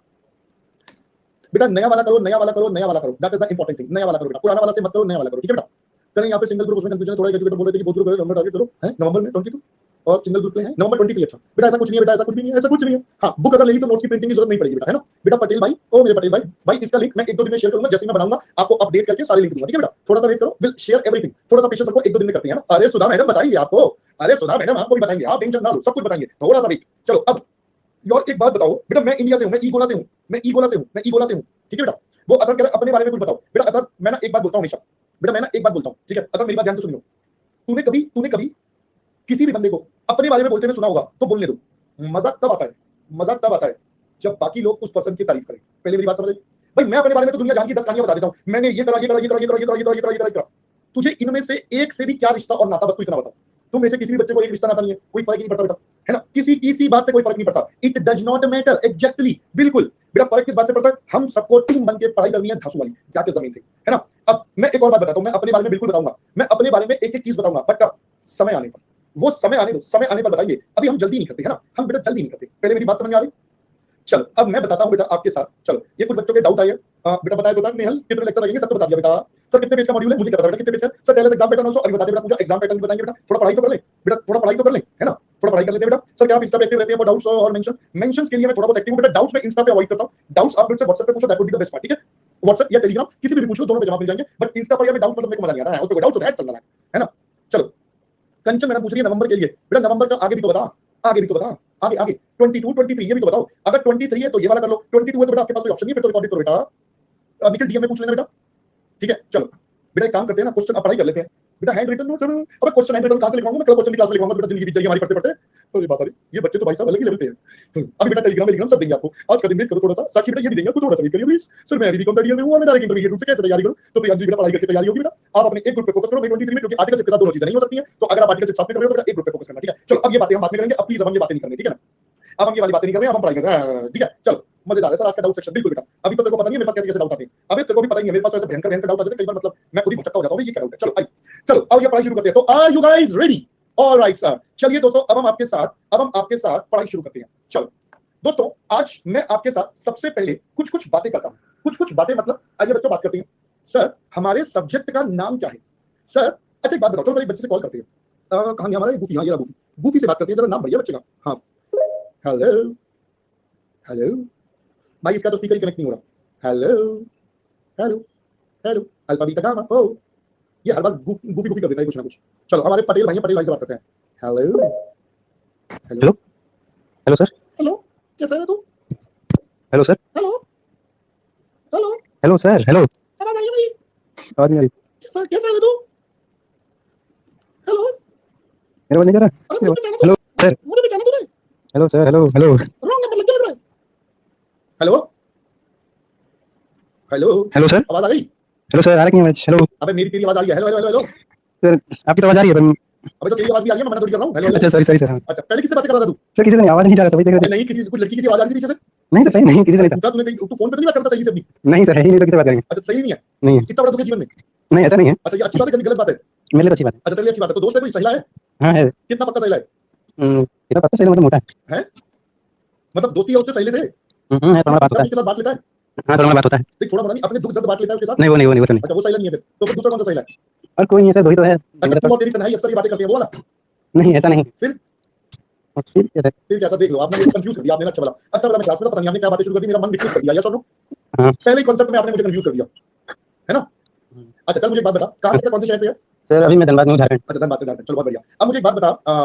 बेटा नया वाला करो, नया वाला करो, नया वाला करो, that is the important thing. नया वाला करो बेटा, पुराना वाला से मत करो, नया वाला करो, ठीक है बेटा। करें यहाँ पे सिंगल ग्रुप, उसमें कंफ्यूजन थोड़ा, एजुकेटर बोल रहे थे कि बहुत ग्रुप नंबर टारगेट करो, है नवंबर में 22 और सिंगल ग्रुप में है नवंबर 23। अच्छा बेटा ऐसा कुछ नहीं है बेटा, ऐसा कुछ भी नहीं है, ऐसा कुछ नहीं है। हाँ बुक अगर लेनी तो नोट्स की प्रिंटिंग की जरूरत नहीं पड़ेगी बेटा, है ना। बेटा पटेल भाई, ओ मेरे पटेल भाई, भाई इसका लिंक मैं 1-2 दिन में शेयर करूंगा, जैसे मैं बनाऊंगा आपको अपडेट करके सारे लिंक दूंगा, ठीक है बेटा। थोड़ा सा वेट करो, विल शेयर एवरीथिंग, थोड़ा सा पेशेंस रखो, 1-2 दिन में करते हैं ना। अरे सुधा मैडम बताएंगे आपको, अरे सुधा मैडम आपको भी बताएंगे, आप टेंशन ना लो, सब कुछ बताएंगे, थोड़ा सा वेट। चलो अब और एक बात बताओ बेटा, मैं इंडिया से हूं, मैं ईगोला से हूं, मैं ईगोला से हूं, मैं ईगोला से हूं, ठीक है बेटा। वो अदर कह रहा अपने बारे में कुछ बताओ बेटा। अदर मैं ना एक बात बोलता हूं हमेशा बेटा, मैं ना एक बात बोलता हूं, ठीक है। अगर मेरी बात ध्यान से सुनियो, तूने कभी किसी भी बंदे को अपने बारे में बोलते हुए सुना होगा तो बोलने दो। मजाक तब आता है, मजाक तब आता है जब बाकी लोग उस पर्सन की तारीफ करें। पहले मेरी बात समझ भाई, मैं अपने बारे में तो दुनिया जान की 10 कहानियां बता देता हूं, मैंने ये करा, ये करा, ये करा, ये करा, ये करा, ये करा, ये करा, ये करा, ये करा। तुझे इनमें से एक से भी क्या रिश्ता और नाता, बस तू इतना बता। तुम में से किसी भी बच्चे को एक रिश्ता नाता नहीं है, कोई फर्क ही नहीं पड़ता बेटा, है ना। किसी बात से कोई फर्क नहीं पड़ता, it does not matter exactly, बिल्कुल बेटा। फर्क किस बात से पड़ता है, हम सबको टीम बन के पढ़ाई करनी है, धांसू वाली, क्या क्या जमीन थी, है ना। अब मैं एक और बात बताता हूं, मैं अपने बारे में बिल्कुल बताऊंगा, मैं अपने बारे में एक एक चीज बताऊंगा, बट कब, समय आने पर, वो समय आने दो, समय आने पर बताइए, अभी हम जल्दी नहीं करते, है ना, हम बेटा जल्दी नहीं करते। पहले मेरी बात समझ में आ रही। चलो अब मैं बताता हूं बेटा आपके साथ। चलो ये कुछ बच्चों के डाउट आए हैं, बेटा बताया तो नेहल कितने लेक्चर लगेंगे, सब तो बता दिया बेटा। सर कितने पेज का मॉड्यूल है, मुझे क्या पता बेटा कितने पेज है। सर पहले एग्जाम पैटर्न अभी बता दे बेटा, मुझे एग्जाम पैटर्न बताएंगे बेटा। थोड़ा पढ़ाई तो कर ले बेटा, थोड़ा पढ़ाई तो कर ले, है ना, थोड़ा पढ़ाई कर लेते बेटा। सर क्या आप इंस्टा पे एक्टिव रहते हैं डाउट्स और मेंशंस के लिए? मैं थोड़ा बहुत एक्टिव हूं बेटा, डाउट्स में इंस्टा पे अवॉइड करता हूं। डाउट्स आप मुझसे व्हाट्सएप पे पूछो, that would be the best part, ठीक है। व्हाट्सएप या टेलीग्राम किसी भी पूछ लो, दोनों पे जवाब मिल जाएंगे, बट इंस्टा पर या में डाउट्स मतलब मेरे को मजा नहीं आता है, उस पे डाउट्स होता है चल रहा है ना। चलो कंचन मैडम पूछ रही है नवंबर के लिए, बेटा नवंबर का आगे भी तो बता, आगे भी तो बता, आगे आगे 22 23 ये भी तो बताओ। अगर 23 है तो ये वाला कर लो, 22 है तो बेटा आपके पास कोई ऑप्शन नहीं है, फिर तो रिकॉर्ड करो बेटा। निखिल डीएम में पूछ लेना बेटा, ठीक है। चलो बेटा एक काम करते हैं ना, क्वेश्चन अब पढ़ाई कर लेते हैं बेटा। हैंड रिटन नोट, अब क्वेश्चन हैंड रिटन कहां से लिखवाऊंगा मैं, कल क्वेश्चन की क्लास में लिखवाऊंगा बेटा, जिंदगी बीत जाएगी हमारी पढ़ते पढ़ते। अरे बाबा रे, ये बच्चे तो भाई साहब अलग ही लेवल पे हैं। अभी बेटा टेलीग्राम सब देंगे आपको, आज का दिन वेट करो थोड़ा सा। साक्षी बेटा ये भी देंगे आपको, थोड़ा सा वेट करिए प्लीज। सर मैं अभी बीकॉम थर्ड ईयर में हूं, मैं डायरेक्ट इंटरमीडिएट रूप से कैसे तैयारी करूं? तो प्रियांशु बेटा पढ़ाई करके तैयारी होगी बेटा। आप अपने एक ग्रुप पे फोकस करो मई 23 में, क्योंकि आर्टिकल के साथ दोनों चीजें नहीं हो सकती हैं। तो अगर आप आर्टिकल साथ में कर रहे हो तो बेटा एक ग्रुप पे फोकस करना, ठीक है। चलो अब ये बातें हम बाद में करेंगे, अब प्लीज अब हम ये बातें नहीं करनी, ठीक है ना। अब हम ये वाली बातें नहीं कर रहे हैं, अब हम पढ़ाई कर रहे हैं, ठीक है। चलो मजेदार है सर आज का डाउट सेक्शन, बिल्कुल बेटा। अभी तो तेरे को पता नहीं है मेरे पास कैसे कैसे डाउट आते हैं, अभी तेरे को भी पता ही है मेरे पास तो ऐसे भयंकर भयंकर डाउट आते हैं कई बार, मतलब मैं खुद ही भटकता हो जाता हूं ये क्या डाउट है। चलो आइए, चलो अब ये पढ़ाई शुरू करते हैं। तो are you guys ready? Alright sir, चलिए दोस्तों अब हम आपके साथ पढ़ाई शुरू करते हैं। चलो दोस्तों आज मैं आपके साथ सबसे पहले कुछ कुछ बातें करता हूं, कुछ बातें मतलब आइए बच्चों बात करते हैं। सर हमारे सब्जेक्ट का नाम क्या है सर? अच्छा एक बात बताओ, चलो एक बच्चे से कॉल करते हैं, कहां गया हमारा गूफी? हाँ ये गूफी से बात करते हैं, जरा नाम बढ़िया बच्चे का। हाँ हेलो हेलो भाई, इसका तो स्पीकर ही कनेक्ट नहीं हो रहा। Hello hello hello alpha beta gamma, ओ ये हर बार गूफी कर देता है कुछ ना कुछ। चलो हमारे पटेल भाई से बात करते हैं। Hello hello hello sir, hello कैसा है तू? Hello sir, hello hello hello sir, hello, आवाज आ रही है मेरी? आवाज नहीं आ रही। कैसा है तू? हेलो मेरा आवाज नहीं आ रहा। अरे हेलो सर, मुझे पहचाना तूने? Hello sir, hello hello wrong number लग रहा है। हेलो हेलो हेलो सर, आवाज आ गई? हेलो सर, आ रही है आवाज? हेलो अबे मेरी तेरी आवाज आ रही है। हेलो हेलो हेलो सर, आपकी तो आवाज आ रही है पर। अबे तो तेरी आवाज भी आ रही है, मैं मना थोड़ी कर रहा हूं। हेलो अच्छा सॉरी सॉरी सर। हाँ अच्छा पहले किससे बात कर रहा था तू? सर, किसी से नहीं, आवाज नहीं जा रहा था, वही देख रहे थे। नहीं किसी कुछ लड़की की आवाज आ रही थी पीछे से। नहीं सर, सही नहीं, किसी से नहीं था। तू फोन पे तो नहीं बात करता सही से अपनी? नहीं सर, है ही नहीं, तो किससे बात करेंगे? अच्छा सही नहीं है, नहीं है, इतना बड़ा दुख है जीवन में? नहीं ऐसा नहीं है, अच्छा ये अच्छी बात है कि गलत बात है? मेरे लिए तो अच्छी बात है। अच्छा तेरे लिए अच्छी बात है। तो दोस्त है कोई, सहिला है? हाँ है। कितना पक्का सहिला है? कितना पता सही, मतलब मोटा हैं? मतलब दोस्ती है उससे सहेले से? है, थोड़ा बात होता है। उसके साथ बात लेता है? हाँ थोड़ा बात होता है। देख थोड़ा बड़ा नहीं, अपने दुख दर्द बात लेता है उसके साथ? नहीं वो नहीं, वो नहीं, वो तो नहीं। अच्छा वो सहेला नहीं है फिर, तो फिर दूसरा कौन सा सहेला है? और कोई नहीं है सर, वही तो है। अच्छा तू और तेरी तन्हाई अक्सर ये बातें करते हैं वो वाला? नहीं ऐसा नहीं। फिर फिर कैसे? फिर कैसा? देख लो आपने मुझे कंफ्यूज कर दिया आपने। अच्छा वाला मैं क्लास में था, पता नहीं आपने क्या बातें शुरू कर दी, मेरा मन विचलित कर दिया। यस और नो? हाँ पहले ही कॉन्सेप्ट में आपने मुझे कंफ्यूज कर दिया, है ना। अच्छा चल मुझे एक बात बता, कहां से, कौन से शहर से है? सर, अभी मैं धनबाद में हूँ, झारखंड। अच्छा धनबाद से, झारखंड, चलो बहुत बढ़िया। अब मुझे एक बात बता,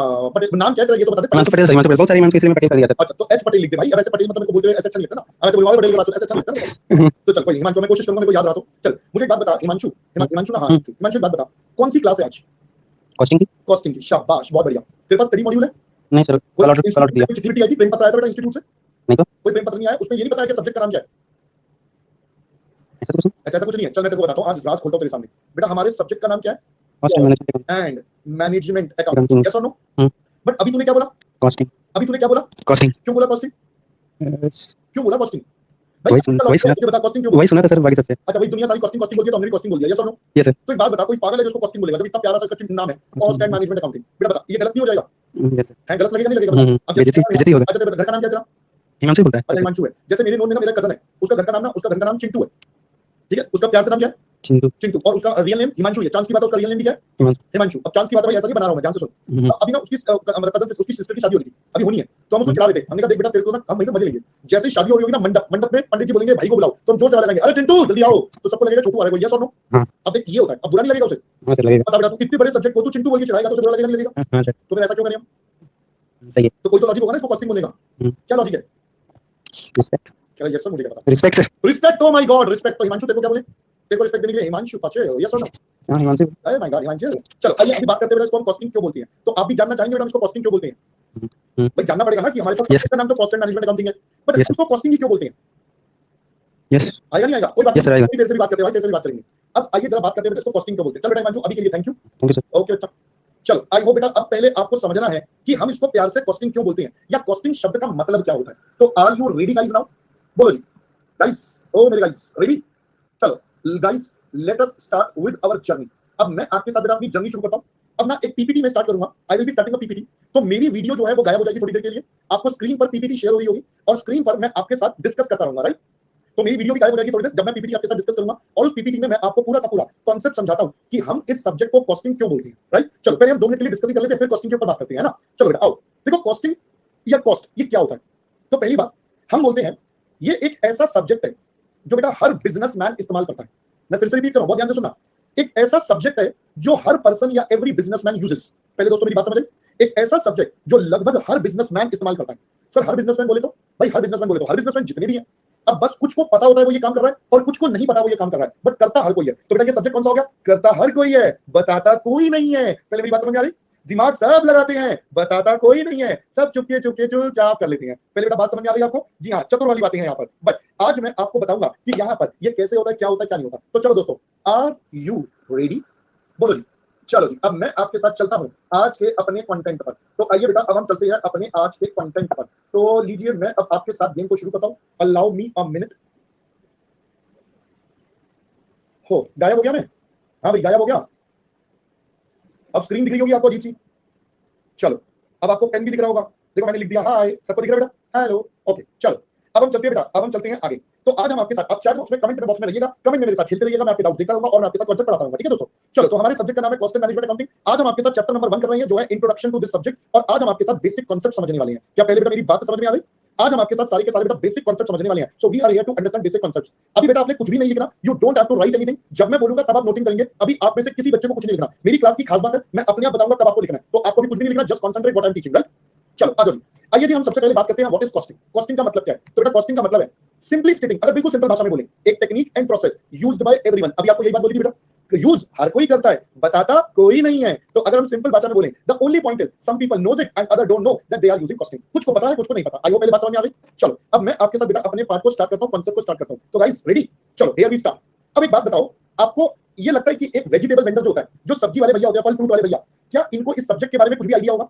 पटेल नाम क्या है तेरा, ये तो बता दे। हिमांशु पटेल सर, हिमांशु पटेल, बहुत सारी हिमांशु, इसलिए मैं पटेल कर दिया सर। अच्छा तो एच पटेल लिख दे भाई, अब ऐसे पटेल मतलब मेरे को बोलते हैं ऐसे अच्छा नहीं लगता ना, ऐसे बोलवाओ पटेल के बाद ऐसे अच्छा नहीं लगता ना। तो चल कोई हिमांशु, मैं कोशिश करूंगा मेरे को याद रहा तो। चल मुझे एक बात बता हिमांशु, हिमांशु ना, हाँ हिमांशु एक बात बता, कौन सी क्लास है आज? कॉस्टिंग की। कॉस्टिंग की, शाबाश बहुत बढ़िया। तेरे पास स्टडी मॉड्यूल है? नहीं सर, कोई कल ऑर्डर दिया। कुछ एक्टिविटी आई थी, प्रेम पत्र आया था बेटा इंस्टीट्यूट से? नहीं तो कोई प्रेम पत्र नहीं आया, उसमें ये नहीं बताया कि सब्जेक्ट का नाम क्या है? ऐसा तो कुछ नहीं। अच्छा ऐसा कुछ नहीं है, चल मैं तेरे को बताता हूँ, आज राज खोलता हूँ तेरे सामने। बेटा हमारे सब्जेक्ट का नाम क्या है? Cost and management. And management account, Accounting. Yes और नो? हम्म। बट अभी तूने क्या बोला? Costing. अभी तूने क्या बोला? Costing. क्यों बोला कॉस्टिंग? Yes. क्यों बोला कॉस्टिंग? भाई वही अपना सुना लॉजिक मुझे बता, कॉस्टिंग क्यों बोला? वही सुना था सर बाकी सबसे। अच्छा, भाई दुनिया सारी कॉस्टिंग कॉस्टिंग बोलती है तो हमने भी कॉस्टिंग बोल दिया, यस और नो? Yes sir. तो एक बात बता, कोई पागल है जो उसको कॉस्टिंग बोलेगा जब इतना प्यारा सा इसका नाम है कॉस्ट एंड मैनेजमेंट अकाउंटिंग? बेटा बता, ये गलत नहीं हो जाएगा? Yes sir. है, गलत लगेगा नहीं लगेगा? बता। अब जैसे बेइज्जती होगा। अच्छा तेरे घर का नाम क्या है तेरा? हिमांशु बोलता है। अच्छा हिमांशु है। जैसे मेरे नोन में ना मेरा कजन है, उसका घर का नाम चिंटू है, ठीक है? उसका प्यार से नाम क्या है? चिंटू। चिंटू। और उसका रियल नेम हिमांशु है। चांस की बात है, उसका रियल नेम भी क्या है? हिमांशु। हिमांशु। अब चांस की बात है भाई, ऐसा नहीं बना रहा हूं मैं, ध्यान से सुन। अभी ना उसकी कजन से उसकी सिस्टर की शादी हो रही थी, अभी होनी है, तो हम उसको चिढ़ा रहे थे। हमने कहा देख बेटा तेरे को ना हम वहीं पे मजे लेंगे, जैसे ही शादी हो रही होगी ना मंडप में पंडित जी बोलेंगे भाई को बुलाओ, तो हम जोर से लगाएंगे अरे चिंटू जल्दी आओ, तो सबको लगेगा छोटू आ रहा है, यस और नो? हाँ। अब देख ये होता है, अब बुरा नहीं लगेगा उसे? हाँ सर लगेगा। बता बेटा, तू इतने बड़े सब्जेक्ट को तू चिंटू बोल के चिढ़ाएगा तो उसे बुरा लगेगा नहीं लगेगा? हाँ सर तो फिर ऐसा क्यों करें हम? सही है। तो कोई तो लॉजिक होगा ना इसको कॉस्टिंग बोलने का। क्या लॉजिक है? रिस्पेक्ट। क्या यस सर मुझे क्या पता? Respect sir. Respect, oh my God respect. तो हिमांशु तेरे को क्या बोले? तेरे को रिस्पेक्ट देने के लिए हिमांशु पाचे, यस और नो? हाँ हिमांशु। अरे माय गॉड हिमांशु। चलो आइए अभी बात करते हैं बेटा इसको हम कॉस्टिंग क्यों बोलते हैं। तो आप भी जानना चाहेंगे बेटा इसको कॉस्टिंग क्यों बोलते हैं? भाई जानना पड़ेगा ना कि हमारे पास Yes. सब्जेक्ट का नाम तो कॉस्ट एंड मैनेजमेंट अकाउंटिंग है, बट Yes. इसको कॉस्टिंग ही क्यों बोलते हैं? यस आएगा नहीं आएगा? कोई बात Yes, sir, आएगा। नहीं, देर से भी बात करते हैं भाई, देर से भी बात करेंगे। अब आइए जरा बात करते हैं बेटा इसको कॉस्टिंग क्यों बोलते हैं। चलो बेटा हिमांशु अभी के लिए thank you. Thank you sir. Okay अच्छा चलो आई होप बेटा अब पहले आपको समझना है कि हम इसको प्यार से कॉस्टिंग क्यों बोलते हैं या कॉस्टिंग शब्द का मतलब क्या होता है। तो are you ready guys now? बोलो जी गाइस, ओ मेरे गाइस रेडी? चलो guys let us start with our journey. अब मैं आपके साथ बेटा अपनी जर्नी शुरू करता हूं। अब ना एक पीपीटी में स्टार्ट करूंगा, I will be starting a PPT. तो मेरी वीडियो जो है वो गायब हो जाएगी थोड़ी देर के लिए, आपको स्क्रीन पर पीपीटी शेयर हो रही होगी और स्क्रीन पर मैं आपके साथ डिस्कस करता रहूंगा, राइट? तो मेरी वीडियो भी गायब हो जाएगी थोड़ी देर जब मैं पीपीटी आपके साथ डिस्कस करूंगा और उस पीपीटी में मैं आपको पूरा का पूरा कॉन्सेप्ट समझाता हूं कि हम इस सब्जेक्ट को कॉस्टिंग क्यों बोलते हैं, राइट? चलो पहले हम 2 मिनट के लिए डिस्कस कर लेते हैं, फिर कॉस्टिंग के ऊपर बात करते हैं, है ना? चलो बेटा आओ। देखो कॉस्टिंग या कॉस्ट ये क्या होता है? तो पहली बात हम बोलते हैं ये एक ऐसा सब्जेक्ट है जो बेटा हर बिजनेसमैन इस्तेमाल करता है। मैं फिर से रिपीट कर रहा हूं, बहुत ध्यान से सुनना। एक ऐसा सब्जेक्ट है जो हर पर्सन या एवरी बिजनेसमैन यूजेस। पहले दोस्तों मेरी बात समझें, एक ऐसा सब्जेक्ट जो लगभग हर बिजनेसमैन इस्तेमाल करता है। सर हर बिजनेसमैन बोले तो भाई हर बिजनेसमैन बोले तो हर बिजनेसमैन जितने भी हैं, अब बस कुछ को पता होता है वो ये काम कर रहा है और कुछ को नहीं पता वो ये काम कर रहा है, बट करता हर कोई है। तो बेटा ये सब्जेक्ट कौन सा हो गया? करता हर कोई है, बताता कोई नहीं है। पहले मेरी बात समझ में आ गई? दिमाग सब लगाते हैं, बताता कोई नहीं है, सब चुपके चुपके चुपचाप कर लेते हैं। पहले बेटा बात समझ में आ गई आपको? जी हाँ, चतुर वाली बातें हैं यहाँ पर। बट आज मैं आपको बताऊंगा कि यहाँ पर ये कैसे होता है, क्या होता है, क्या नहीं होता। तो चलो दोस्तों, आर यू रेडी? बोलो जी। चलो जी, अब मैं आपके साथ चलता हूं आज के अपने कंटेंट पर। तो आइए बेटा अब हम चलते हैं अपने आज के कंटेंट पर। तो लीजिए मैं अब आपके साथ गेम को शुरू करता हूं। Allow me a minute. हो गायब हो गया मैं? हाँ भाई गायब हो गया। अब स्क्रीन दिख रही होगी आपको अजीब सी। चलो अब आपको पेन भी दिख रहा होगा, देखो मैंने लिख दिया हाय, सबको दिख रहा है बेटा? हेलो, ओके चलो अब हम चलते हैं बेटा, अब हम चलते हैं आगे। तो आज हम आपके साथ, आप चैट बॉक्स में कमेंट बॉक्स में रहिएगा, कमेंट में मेरे साथ खेलते रहिएगा, मैं आपके डाउट्स देखता रहूंगा और मैं आपके साथ कॉन्सेप्ट पढ़ाता रहूंगा, ठीक है दोस्तों? चलो तो हमारे सब्जेक्ट का नाम है कॉस्ट एंड मैनेजमेंट अकाउंटिंग। आज हम आपके साथ चैप्टर नंबर 1 कर रहे हैं जो है इंट्रोडक्शन टू दिस सब्जेक्ट, और आज हम आपके साथ बेसिक कॉन्सेप्ट समझने वाले हैं। क्या पहले बेटा मेरी बात समझ में आ गई? आज हम आपके साथ सारे के सारे बेटा बेसिक कॉन्सेप्ट समझने वाले हैं। So we are here to understand basic concepts. अभी बेटा आपने कुछ भी नहीं लिखना, you don't have to write anything. जब मैं बोलूंगा तब आप नोटिंग करेंगे। अभी आप में से किसी बच्चे को कुछ नहीं लिखना, मेरी क्लास की खास बात है मैं अपने आप बताऊंगा तब आपको लिखना है, तो आपको भी कुछ भी नहीं लिखना, just concentrate what I am teaching, right? चलो आ जाओ जी। आइए जी हम सबसे पहले बात करते हैं व्हाट इज कॉस्टिंग। कॉस्टिंग का मतलब क्या है? तो बेटा कॉस्टिंग का मतलब है सिंपली स्टेटिंग, अगर बिल्कुल सिंपल भाषा में बोले, एक technique and process used by everyone. अभी आपको यही बात बोली थी बेटा, यूज हर कोई करता है, बताता कोई नहीं है। तो अगर हम सिंपल भाषा में बोले, the only point is some people knows it and other don't know that they are using costing. कुछ को पता है, कुछ को नहीं पता। आई होप पहले बात समझ में आ गई। चलो अब मैं आपके साथ बेटा अपने पार्ट को स्टार्ट करता हूं, कांसेप्ट को स्टार्ट करता हूं। तो गाइस रेडी? चलो हियर वी स्टार्ट। अब एक बात बताओ, आपको ये लगता है कि एक वेजिटेबल वेंडर जो होता है, जो सब्जी वाले भैया होते हैं, फल फ्रूट वाले भैया, क्या इनको इस सब्जेक्ट के बारे में कुछ भी आइडिया होगा?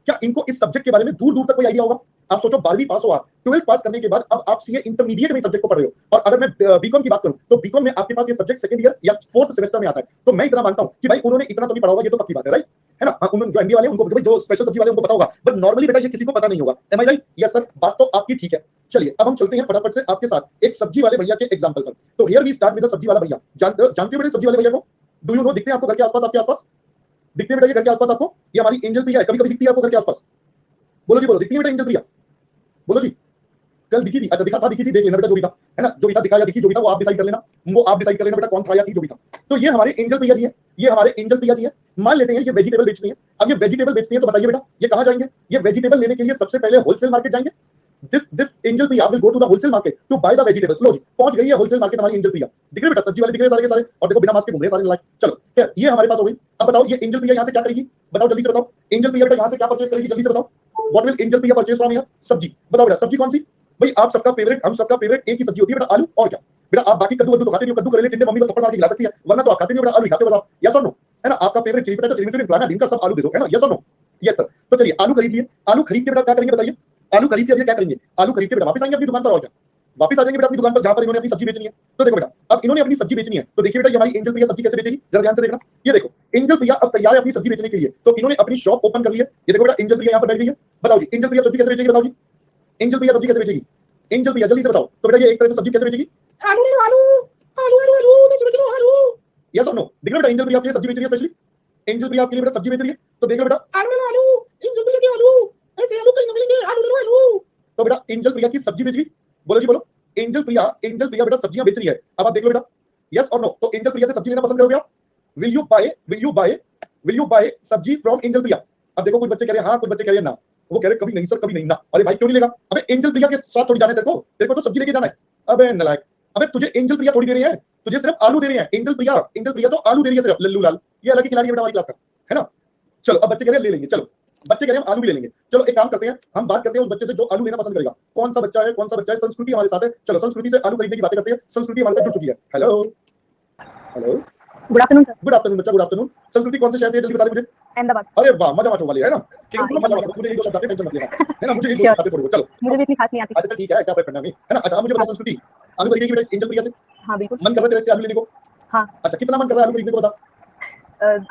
क्या इनको इस सब्जेक्ट के बारे में दूर दूर तक कोई आइडिया होगा? आप सोचो 12वीं पास हो, आप 12th पास करने के बाद अब आप सीए इंटरमीडिएट में सब्जेक्ट को पढ़ रहे हो, और अगर मैं बीकॉम की बात करूं तो बीकॉम में आपके पास ये सब्जेक्ट सेकंड ईयर या 4th सेमेस्टर में आता है। तो मैं इतना मानता हूं कि भाई उन्होंने इतना तो नहीं पढ़ा होगा, ये तो पक्की बात है, राइट? है ना? उन्होंने जो एमबीए वाले उनको, जो स्पेशल सब्जी वाले उनको पता होगा, बट नॉर्मली बेटा ये किसी को पता नहीं होगा। एम आई राइट? यस सर, बात तो आपकी ठीक है। चलिए अब हम चलते हैं फटाफट से आपके साथ एक सब्जी वाले भैया के एग्जांपल पर। तो here we start with the सब्जी वाला भैया। जानते हो बेटा सब्जी वाले भैया को? Do you know? दिखते हैं आपको घर के आसपास? आपके आसपास दिखते हैं बेटा ये घर के आसपास आपको? ये हमारी एंजल प्रिया है, कभी कभी दिखती है आपको घर के आसपास? बोलो जी बोलो, दिखती है बेटा एंजल प्रिया? बोलो जी। कल दिखी थी? अच्छा दिखा था, दिखी थी, देख लेना बेटा जो भी था, है ना? जो भी था दिखा या दिखी, जो भी था वो आप डिसाइड कर लेना, वो आप डिसाइड कर लेना बेटा कौन था या थी, जो भी था। तो ये हमारे एंजल प्रिया जी है, ये हमारे एंजल प्रिया जी है। मान लेते हैं ये वेजिटेबल बेचती है। अब ये वेजिटेबल बेचती है तो बताइए बेटा ये कहां जाएंगे? ये वेजिटेबल लेने के लिए सबसे पहले होलसेल मार्केट जाएंगे। This Angel Priya will go to the wholesale market to buy the vegetables. लो जी पहुंच गई है होलसेल मार्केट हमारी एंजल प्रिया। दिख रहे बेटा सब्जी वाले दिख रहे सारे के सारे, और देखो बिना मास्क के घूम रहे सारे लाइक। चलो क्या ये हमारे पास हो गई। अब बताओ ये एंजल प्रिया यहां से क्या करेगी? बताओ जल्दी से बताओ। एंजल प्रिया बेटा यहां से क्या परचेज करेगी? जल्दी से बताओ। What will angel Priya purchase from here? सब्जी। बताओ बेटा सब्जी कौन सी? भाई आप सबका फेवरेट, हम सबका फेवरेट एक ही सब्जी होती है बेटा, आलू। और क्या बेटा? आप बाकी कद्दू वद्दू तो खाते नहीं हो, कद्दू करेले टिंडे मम्मी को थप्पड़ मार के खिला सकती है, वरना तो आप खाते नहीं हो बेटा, आलू ही खाते हो बस आप। यस और नो? है ना, आपका favourite chilli potato, chilli Manchurian, फलाना ढीमका, सब आलू दे दो, है ना, यस और नो? Yes sir. तो चलिए आलू खरीद लिए, आलू खरीद के बेटा क्या करेंगे बताइए? आलू खरीद के अब ये क्या करेंगे? आलू खरीद के बेटा वापस आएंगे अपनी दुकान पर, और क्या वापस आ जाएंगे बेटा अपनी दुकान पर जहां पर इन्होंने अपनी सब्जी बेचनी है। तो देखो बेटा, अब इन्होंने अपनी सब्जी बेचनी है, तो देखिए बेटा ये हमारी एंजल प्रिया सब्जी कैसे बेचेगी, जरा ध्यान से देखना। ये देखो एंजल प्रिया अब तैयार है अपनी सब्जी बेचने के लिए, तो इन्होंने अपनी शॉप ओपन कर ली है। ये देखो बेटा एंजल प्रिया यहाँ पर बैठ गई है। बताओ जी एंजल प्रिया सब्जी कैसे बेचेगी, बताओ जी एंजल प्रिया सब्जी कैसे बेचेगी? एंजल प्रिया जल्दी से बताओ। तो बेटा ये एक तरह से सब्जी कैसे बेचेगी? आलू ले लो, आलू आलू आलू आलू 10 रुपए किलो आलू। यस और नो? देख लो बेटा एंजल प्रिया आपके लिए सब्जी बेच रही है, स्पेशली एंजल प्रिया आपके लिए बेटा सब्जी बेच रही है। तो देख लो बेटा आलू ले लो, आलू एंजल प्रिया के आलू, ऐसे आलू कहीं न मिलेंगे, आलू ले लो आलू। तो बेटा एंजल प्रिया की सब्जी बेच गई। बोलो जी बोलो, एंजल प्रिया बेटा सब्जियां बेच रही है। अब आप देख लो बेटा यस और नो? तो एंजल प्रिया से सब्जी लेना पसंद करोगे आप? विल यू बाय सब्जी फ्रॉम एंजल प्रिया? अब देखो कुछ बच्चे कह रहे हैं हाँ, कुछ बच्चे कह रहे हैं ना। वो कह रहे कभी नहीं सर, कभी नहीं ना। अरे भाई क्यों नहीं लेगा? अबे एंजल प्रिया के साथ थोड़ी जाना है तेरे को तो सब्जी लेके जाना है। अबे नालायक, अबे तुझे एंजल प्रिया थोड़ी दे रही है, तुझे सिर्फ आलू दे रही है। एंजल प्रिया तो आलू दे रही है सिर्फ, लल्लू लाल। ये अलग ही खिलाड़ी है बेटा हमारी क्लास का, है ना। चलो अब बच्चे कह रहे हैं ले लेंगे, चलो बच्चे कह रहे हैं हम आलू भी ले लेंगे। चलो एक काम करते हैं, हम बात करते हैं उस बच्चे से जो आलू लेना पसंद करेगा। कौन सा बच्चा है? संस्कृति हमारे साथ है। चलो संस्कृति से आलू खरीदने की बातें करते हैं। संस्कृति हमारे साथ जुड़ चुकी है। Hello hello, good afternoon sir. Good afternoon बच्चा, गुड आफ्टरनून। संस्कृति कौन से शहर से है जल्दी बता दे मुझे। अहमदाबाद। अरे वाह, मजा माचो वाली है ना। हाँ, मजा माचो, मुझे ये दो शब्द आते हैं, टेंशन मत लेना, है ना। मुझे ये दो Sure. शब्द आते हैं थोड़े बहुत। चलो मुझे भी इतनी खास नहीं आती। अच्छा ठीक है, क्या फर्क पड़ना है, है ना। अच्छा आप मुझे बता संस्कृति, आलू खरीदेगी बेटा एंजल प्रिया से? हाँ बिल्कुल। मन कर रहा है तेरे से आलू लेने को? हाँ। अच्छा कितना मन कर रहा है आलू खरीदने को बता।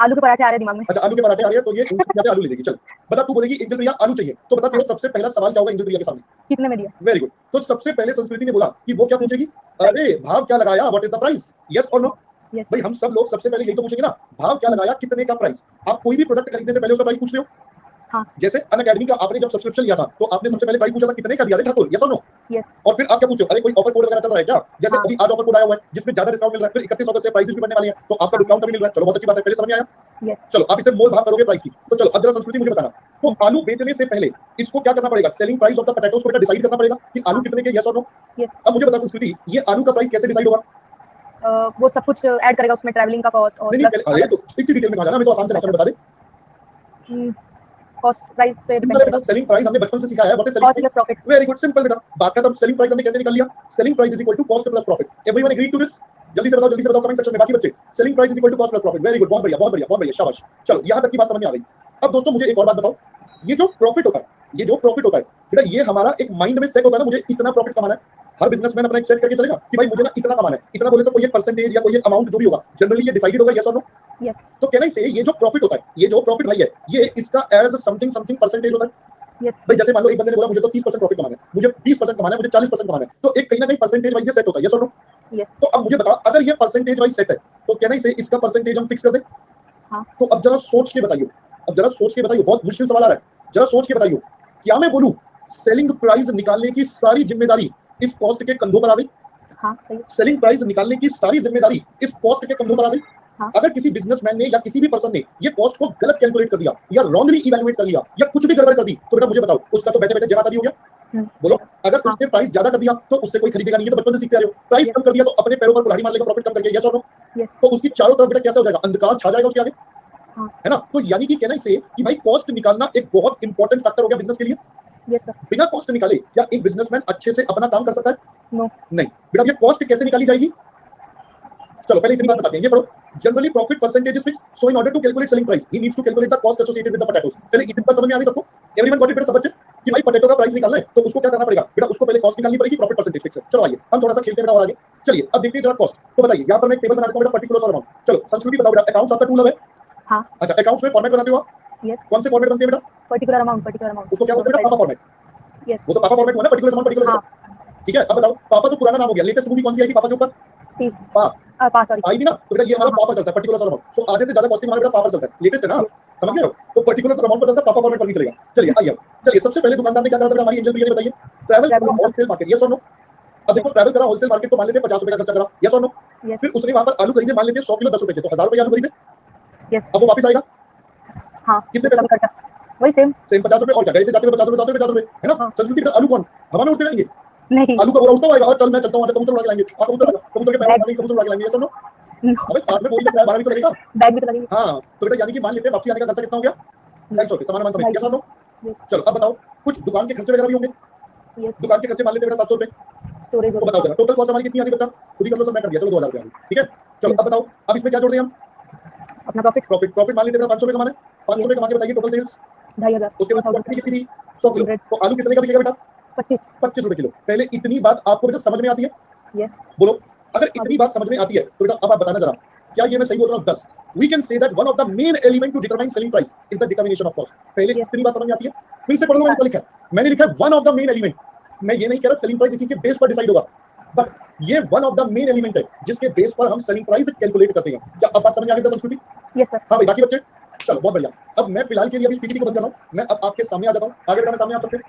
आलू के पराठे आ रहे हैं दिमाग में। अच्छा आलू के पराठे आ रहे हैं, तो ये एंजल प्रिया से आलू ले लेगी। चल बता, तू बोलेगी एंजल प्रिया आलू चाहिए, तो बता तेरा सबसे पहला सवाल क्या होगा एंजल प्रिया के सामने? कितने में दिया? Very good. तो सबसे पहले संस्कृति ने बोला कि वो क्या पूछेगी? अरे भाव क्या लगाया, what is the price? Yes और नो? यस। भाई हम सब लोग सबसे पहले यही तो पूछेंगे ना, भाव क्या लगाया, कितने का प्राइस। आप कोई भी प्रोडक्ट खरीदने से पहले उसका प्राइस पूछते हो। हाँ। जैसे अनअकैडमी का आपने जब सब्सक्रिप्शन लिया था, तो आपने सबसे पहले प्राइस पूछा था कितने का दिया रे ठाकुर, यस और नो? यस। और फिर आप क्या पूछते हो, अरे कोई ऑफर कोड वगैरह चल रहा है क्या? जैसे हाँ। अभी आज ऑफर कोड आया हुआ है जिसमें ज्यादा डिस्काउंट मिल रहा है, फिर 31 अगस्त से प्राइसेस भी बढ़ने वाली हैं, तो आपका डिस्काउंट भी मिल रहा है। चलो बहुत अच्छी बात है, पहले समझ में आया। यस। चलो आप इसे मोल भाव करोगे प्राइस की। तो चलो अब जरा संस्कृति मुझे बताना, तो आलू बेचने से पहले इसको क्या करना पड़ेगा? Selling price of the potatoes को डिसाइड करना पड़ेगा कि आलू कितने के, यस और नो? यस। अब मुझे बता संस्कृति, ये आलू का प्राइस कैसे डिसाइड होगा? वो सब कुछ ऐड करेगा उसमें, ट्रैवलिंग का कॉस्ट और नहीं अरे तो इतनी डिटेल में कहा जाना, मैं तो आसान से भाषा में बता दे। कॉस्ट प्राइस पे डिपेंड बेटा करेगा। सेलिंग प्राइस हमने बचपन से सीखा है, what is selling cost plus price? Profit. Very good, simple बेटा। बात खत्म। सेलिंग प्राइस हमने कैसे निकाल लिया? Selling price is equal to cost plus profit. Everyone agree to this? जल्दी से बताओ कमेंट सेक्शन में बाकी बच्चे। Selling price is equal to cost plus profit. Very good, बहुत बढ़िया बहुत बढ़िया बहुत बढ़िया, शाबाश। चलो यहां तक की बात समझ में आ गई। अब दोस्तों मुझे एक और बात बताओ, ये जो प्रॉफिट होता है बेटा, ये हमारा एक माइंड में सेट होता है ना, मुझे इतना प्रॉफिट कमाना है। हर बिजनेसमैन अपना एक सेट करके चलेगा कि भाई मुझे ना इतना कमाना है। इतना बोले तो कोई एक परसेंटेज या कोई एक अमाउंट जो भी होगा, जनरली ये डिसाइडेड होगा, यस और नो? यस। तो कहना ही से ये जो प्रॉफिट होता है, ये जो प्रॉफिट भाई है, ये इसका एज समथिंग समथिंग परसेंटेज होता है। यस। भाई जैसे मान लो एक बंदे ने बोला मुझे तो 30% प्रॉफिट कमाना है, मुझे 20% कमाना है, मुझे 40% कमाना है, तो एक कहीं ना कहीं परसेंटेज वाइज सेट होता है, यस और नो? यस। तो अब मुझे बताओ, अगर ये परसेंटेज वाइज सेट है, तो कहना ही से इसका परसेंटेज हम फिक्स कर दें। हाँ। तो अब जरा सोच के बताइए, बहुत मुश्किल सवाल आ रहा है, जरा सोच के बताइए, क्या मैं बोलूं सेलिंग प्राइस निकालने की सारी जिम्मेदारी इस कॉस्ट के कंधों पर आ गई? हाँ सही। सेलिंग प्राइस निकालने की सारी जिम्मेदारी इस कॉस्ट के कंधों पर आ गई। हाँ। अगर किसी बिजनेसमैन ने या किसी भी पर्सन ने ये कॉस्ट को गलत कैलकुलेट कर दिया या रॉन्गली इवैल्यूएट कर लिया या कुछ भी गड़बड़ कर दी, तो बेटा मुझे बताओ, उसका तो बैठे बैठे जय माता दी हो गया। बोलो, अगर उसने प्राइस ज्यादा कर दिया तो उससे कोई खरीदेगा नहीं, ये तो बचपन से सीखते आ रहे हो। प्राइस कम कर दिया तो अपने पैरों पर कुल्हाड़ी मार लेगा प्रॉफिट कम करके, यस और नो? यस। तो उसकी चारों तरफ बेटा कैसे हो जाएगा, अंधकार छा जाएगा उसके आगे, हाँ। है ना। तो यानी कि कहना इसे कि भाई कॉस्ट निकालना एक बहुत इंपॉर्टेंट फैक्टर हो गया बिजनेस के लिए। Yes sir. बिना कॉस्ट निकाले क्या एक बिजनेसमैन अच्छे से अपना काम कर सकता है? नो। नहीं बेटा, ये कॉस्ट कैसे निकाली जाएगी? चलो पहले इतनी बात बताते हैं, ये पढ़ो। Generally profit percentage is fixed, so in order to calculate selling price he needs to calculate the cost associated with the potatoes. पहले इतनी बात समझ में आ गई सबको? एवरीवन गॉट इट बेटा सब बच्चे? कि भाई पोटैटो का प्राइस निकालना है तो उसको क्या करना पड़ेगा बेटा? उसको पहले कॉस्ट निकालनी पड़ेगी, प्रॉफिट परसेंटेज फिक्स है। चलो आइए हम थोड़ा सा खेलते हैं बेटा और आगे। चलिए अब देखते हैं जरा कॉस्ट। तो बताइए, यहां पर मैं एक टेबल बना देता हूं बेटा, पर्टिकुलर और अमाउंट। चलो संस्कृति बताओ बेटा, अकाउंट्स आपका टूल है? हाँ। अच्छा अकाउंट्स में फॉर्मेट बनाते हो आप? यस। कौन से फॉर्मेट बनते हैं बेटा? Particular amount. उसको क्या बोलते हैं बेटा? पापा फॉर्मेट। यस। वो तो पापा फॉर्मेट हुआ ना, पर्टिकुलर अमाउंट पर्टिकुलर। हाँ। ठीक है, अब बताओ, पापा तो पुराना नाम हो गया, लेटेस्ट मूवी कौन सी आई थी पापा के ऊपर? पास सॉरी आई थी ना, तो बेटा ये हमारा पापा चलता है, पर्टिकुलर अमाउंट। तो आधे से ज्यादा कॉस्टिंग हमारा बेटा पापा चलता है, लेटेस्ट है ना, समझ गए हो? तो पर्टिकुलर अमाउंट पर चलता है, पापा फॉर्मेट पर नहीं चलेगा। चलिए आइए, चलिए सबसे पहले दुकानदार ने क्या करा था हमारी एंजल प्रिया ने, बताइए? ट्रैवल करा होलसेल मार्केट, यस और नो? अब देखो ट्रैवल करा होलसेल मार्केट तो मान लेते हैं 50 रुपए का खर्चा करा, यस और नो? फिर उसने वहां पर आलू खरीदे, मान लेते हैं 100 किलो 10 रुपए के, तो 1000 रुपए आलू खरीदे। यस। अब वो वापस आएगा, हाँ कितने पैसे? खर्चा वही सेम 50 रुपए, और क्या गए थे जाते हुए 50 रुपए, जाते हुए 50 रुपए, है ना। संस्कृति बेटा आलू कौन हवा में उड़ते रहेंगे? नहीं। आलू का उड़ता हुआ, और चल मैं चलता हूं, कबूतर उड़ा के लाएंगे, कबूतर के पैर उड़ा देंगे, कबूतर उड़ा के लाएंगे, यस और नो? अबे साथ में बोरी का 12 भी तो लगेगा, बैग भी तो लगेगा। हाँ तो बेटा यानी कि मान लेते हैं वापसी आने का खर्चा कितना हो गया? 250 रुपए, सामान समेत, यस और नो? चलो अब बताओ, कुछ दुकान के खर्चे वगैरह भी होंगे। दुकान के खर्चे मान लेते हैं बेटा 700 रुपए। स्टोरेज तो बताओ जरा टोटल कॉस्ट हमारी कितनी आ गई बच्चा? खुद ही कर लो, सब मैं कर दिया, चलो 2000 रुपए आ गई, ठीक है। चलो अब बताओ, अब इसमें क्या जोड़ दें हम? अपना प्रॉफिट प्रॉफिट मान लीजिए 500 रुपए कमाना है, 500 रुपए कमा के बताइए टोटल सेल्स। 2500 उसके बाद क्वांटिटी कितनी थी? 100 किलो। 100 तो आलू कितने का बिकेगा बेटा? 25 25 रुपए किलो। पहले इतनी बात आपको बेटा समझ में आती है? यस बोलो, अगर इतनी बात समझ में आती है तो बेटा अब आप बताना जरा, क्या ये मैं सही बोल रहा हूँ? 10 we can say that one of the main element to determine selling price is the determination of cost. पहले Yes. इतनी बात समझ में आती है? फिर से पढ़ लो, मैंने क्या लिखा है? मैंने लिखा है one of the main element. मैं ये नहीं कह रहा सेलिंग प्राइस इसी के बेस पर डिसाइड होगा, बट ये one of the main element है जिसके बेस पर हम सेलिंग प्राइस कैलकुलेट करते हैं। क्या अब बात समझ में आ गई संस्कृति? यस सर हाँ भाई, बाकी बच्चे चलो बहुत बढ़िया। अब मैं फिलहाल के लिए अभी पीपीटी को बंद कर रहा हूँ, मैं अब आपके सामने आ जाता हूँ। आगे बेटा मैं सामने आ सकते हैं?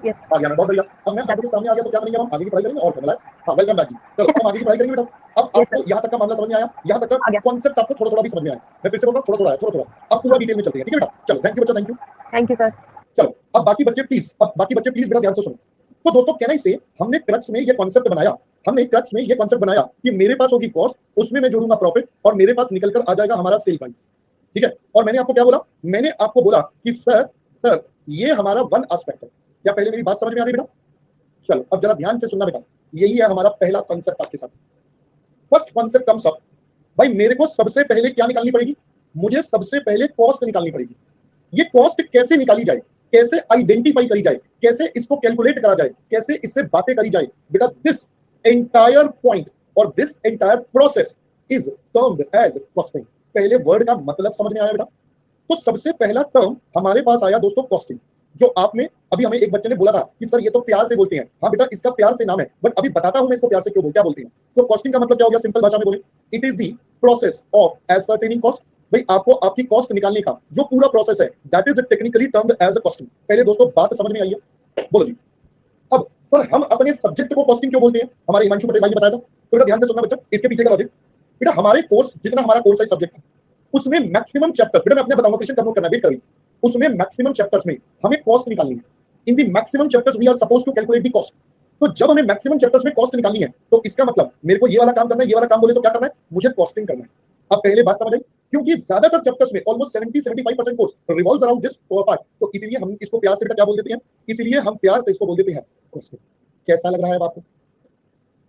यस आ गया मैं, बहुत बढ़िया। अब मैं आपके सामने आ गया तो क्या करेंगे हम? आगे की पढ़ाई करेंगे और फॉर्मूला है। हाँ, वेलकम बैक जी। चलो हम आगे की पढ़ाई करेंगे बेटा। अब Yes, आपको यहाँ तक का मामला समझ में आया? यहाँ तक आ का गया। कॉन्सेप्ट आपको थोड़ा थोड़ा भी समझ में आया? मैं फिर से बोल रहा हूँ, थोड़ा थोड़ा है, थोड़ा थोड़ा। अब पूरा डिटेल में चलते हैं, ठीक है बेटा? चलो थैंक यू बच्चा, thank you. Thank you sir चलो अब बाकी बच्चे प्लीज, अब बाकी बच्चे प्लीज बेटा ध्यान से सुनो। तो दोस्तों कहना से हमने क्रक्स में ये कॉन्सेप्ट बनाया, हमने क्रक्स में ये कॉन्सेप्ट बनाया कि मेरे पास होगी कॉस्ट, उसमें मैं जोड़ूंगा प्रॉफिट और मेरे पास निकल कर आ जाएगा हमारा सेल प्राइस। ठीक है? और मैंने आपको क्या बोला? मैंने आपको बोला कि सर ये हमारा वन एस्पेक्ट है। क्या पहले मेरी बात समझ में आ गई बेटा? चलो अब जरा ध्यान से सुनना बेटा, यही है हमारा पहला कॉन्सेप्ट आपके साथ। फर्स्ट कॉन्सेप्ट कम्स अप, भाई मेरे को सबसे पहले क्या निकालनी पड़ेगी? मुझे सबसे पहले कॉस्ट निकालनी पड़ेगी। ये कॉस्ट कैसे निकाली जाए, कैसे आइडेंटिफाई करी जाए, कैसे इसको कैलकुलेट करा जाए, कैसे इससे बातें करी जाए बेटा? दिस एंटायर पॉइंट और this entire process is termed as costing. पहले वर्ड का मतलब समझ में आया बेटा? तो सबसे पहला टर्म हमारे पास आया दोस्तों कॉस्टिंग, जो आपने अभी हमें एक बच्चे ने बोला था कि सर ये तो प्यार से बोलते हैं। हाँ बेटा, इसका प्यार से नाम है, बट अभी बताता हूं मैं इसको प्यार से क्यों क्या बोलते हैं। तो कॉस्टिंग का मतलब क्या हो गया? सिंपल भाषा में बोले, it is the process of ascertaining cost. भाई आपको आपकी कॉस्ट निकालने का जो पूरा प्रोसेस है, that is technically termed as a costing. पहले दोस्तों बात समझ में आई है? बोलो जी। अब सर हम अपने सब्जेक्ट को कॉस्टिंग क्यों बोलते हैं? हमारे हिमांशु पटेल भाई ने बताया था। तो बेटा ध्यान से सुनना बच्चा, इसके पीछे का लॉजिक। बेटा हमारे कोर्स, जितना हमारा कोर्स है सब्जेक्ट, उसमें मैक्सिमम चैप्टर्स, बेटा मैं अपने बताऊंगा, क्वेश्चन कम करना, वेट करिए। उसमें मैक्सिमम चैप्टर्स में हमें कॉस्ट निकालनी है। In the maximum chapters we are supposed to calculate the cost. तो जब हमें मैक्सिमम चैप्टर्स में कॉस्ट निकालनी है, तो इसका मतलब मेरे को ये वाला काम करना है, ये वाला काम बोले तो क्या करना है? मुझे कॉस्टिंग करना है। अब पहले बात समझ आई? क्योंकि ज्यादातर चैप्टर्स में almost 70-75% course revolves around this part, तो इसीलिए हम इसको प्यार से बेटा क्या बोल देते हैं? इसीलिए हम प्यार से इसको बोल देते हैं कॉस्टिंग। कैसा लग रहा है अब आपको?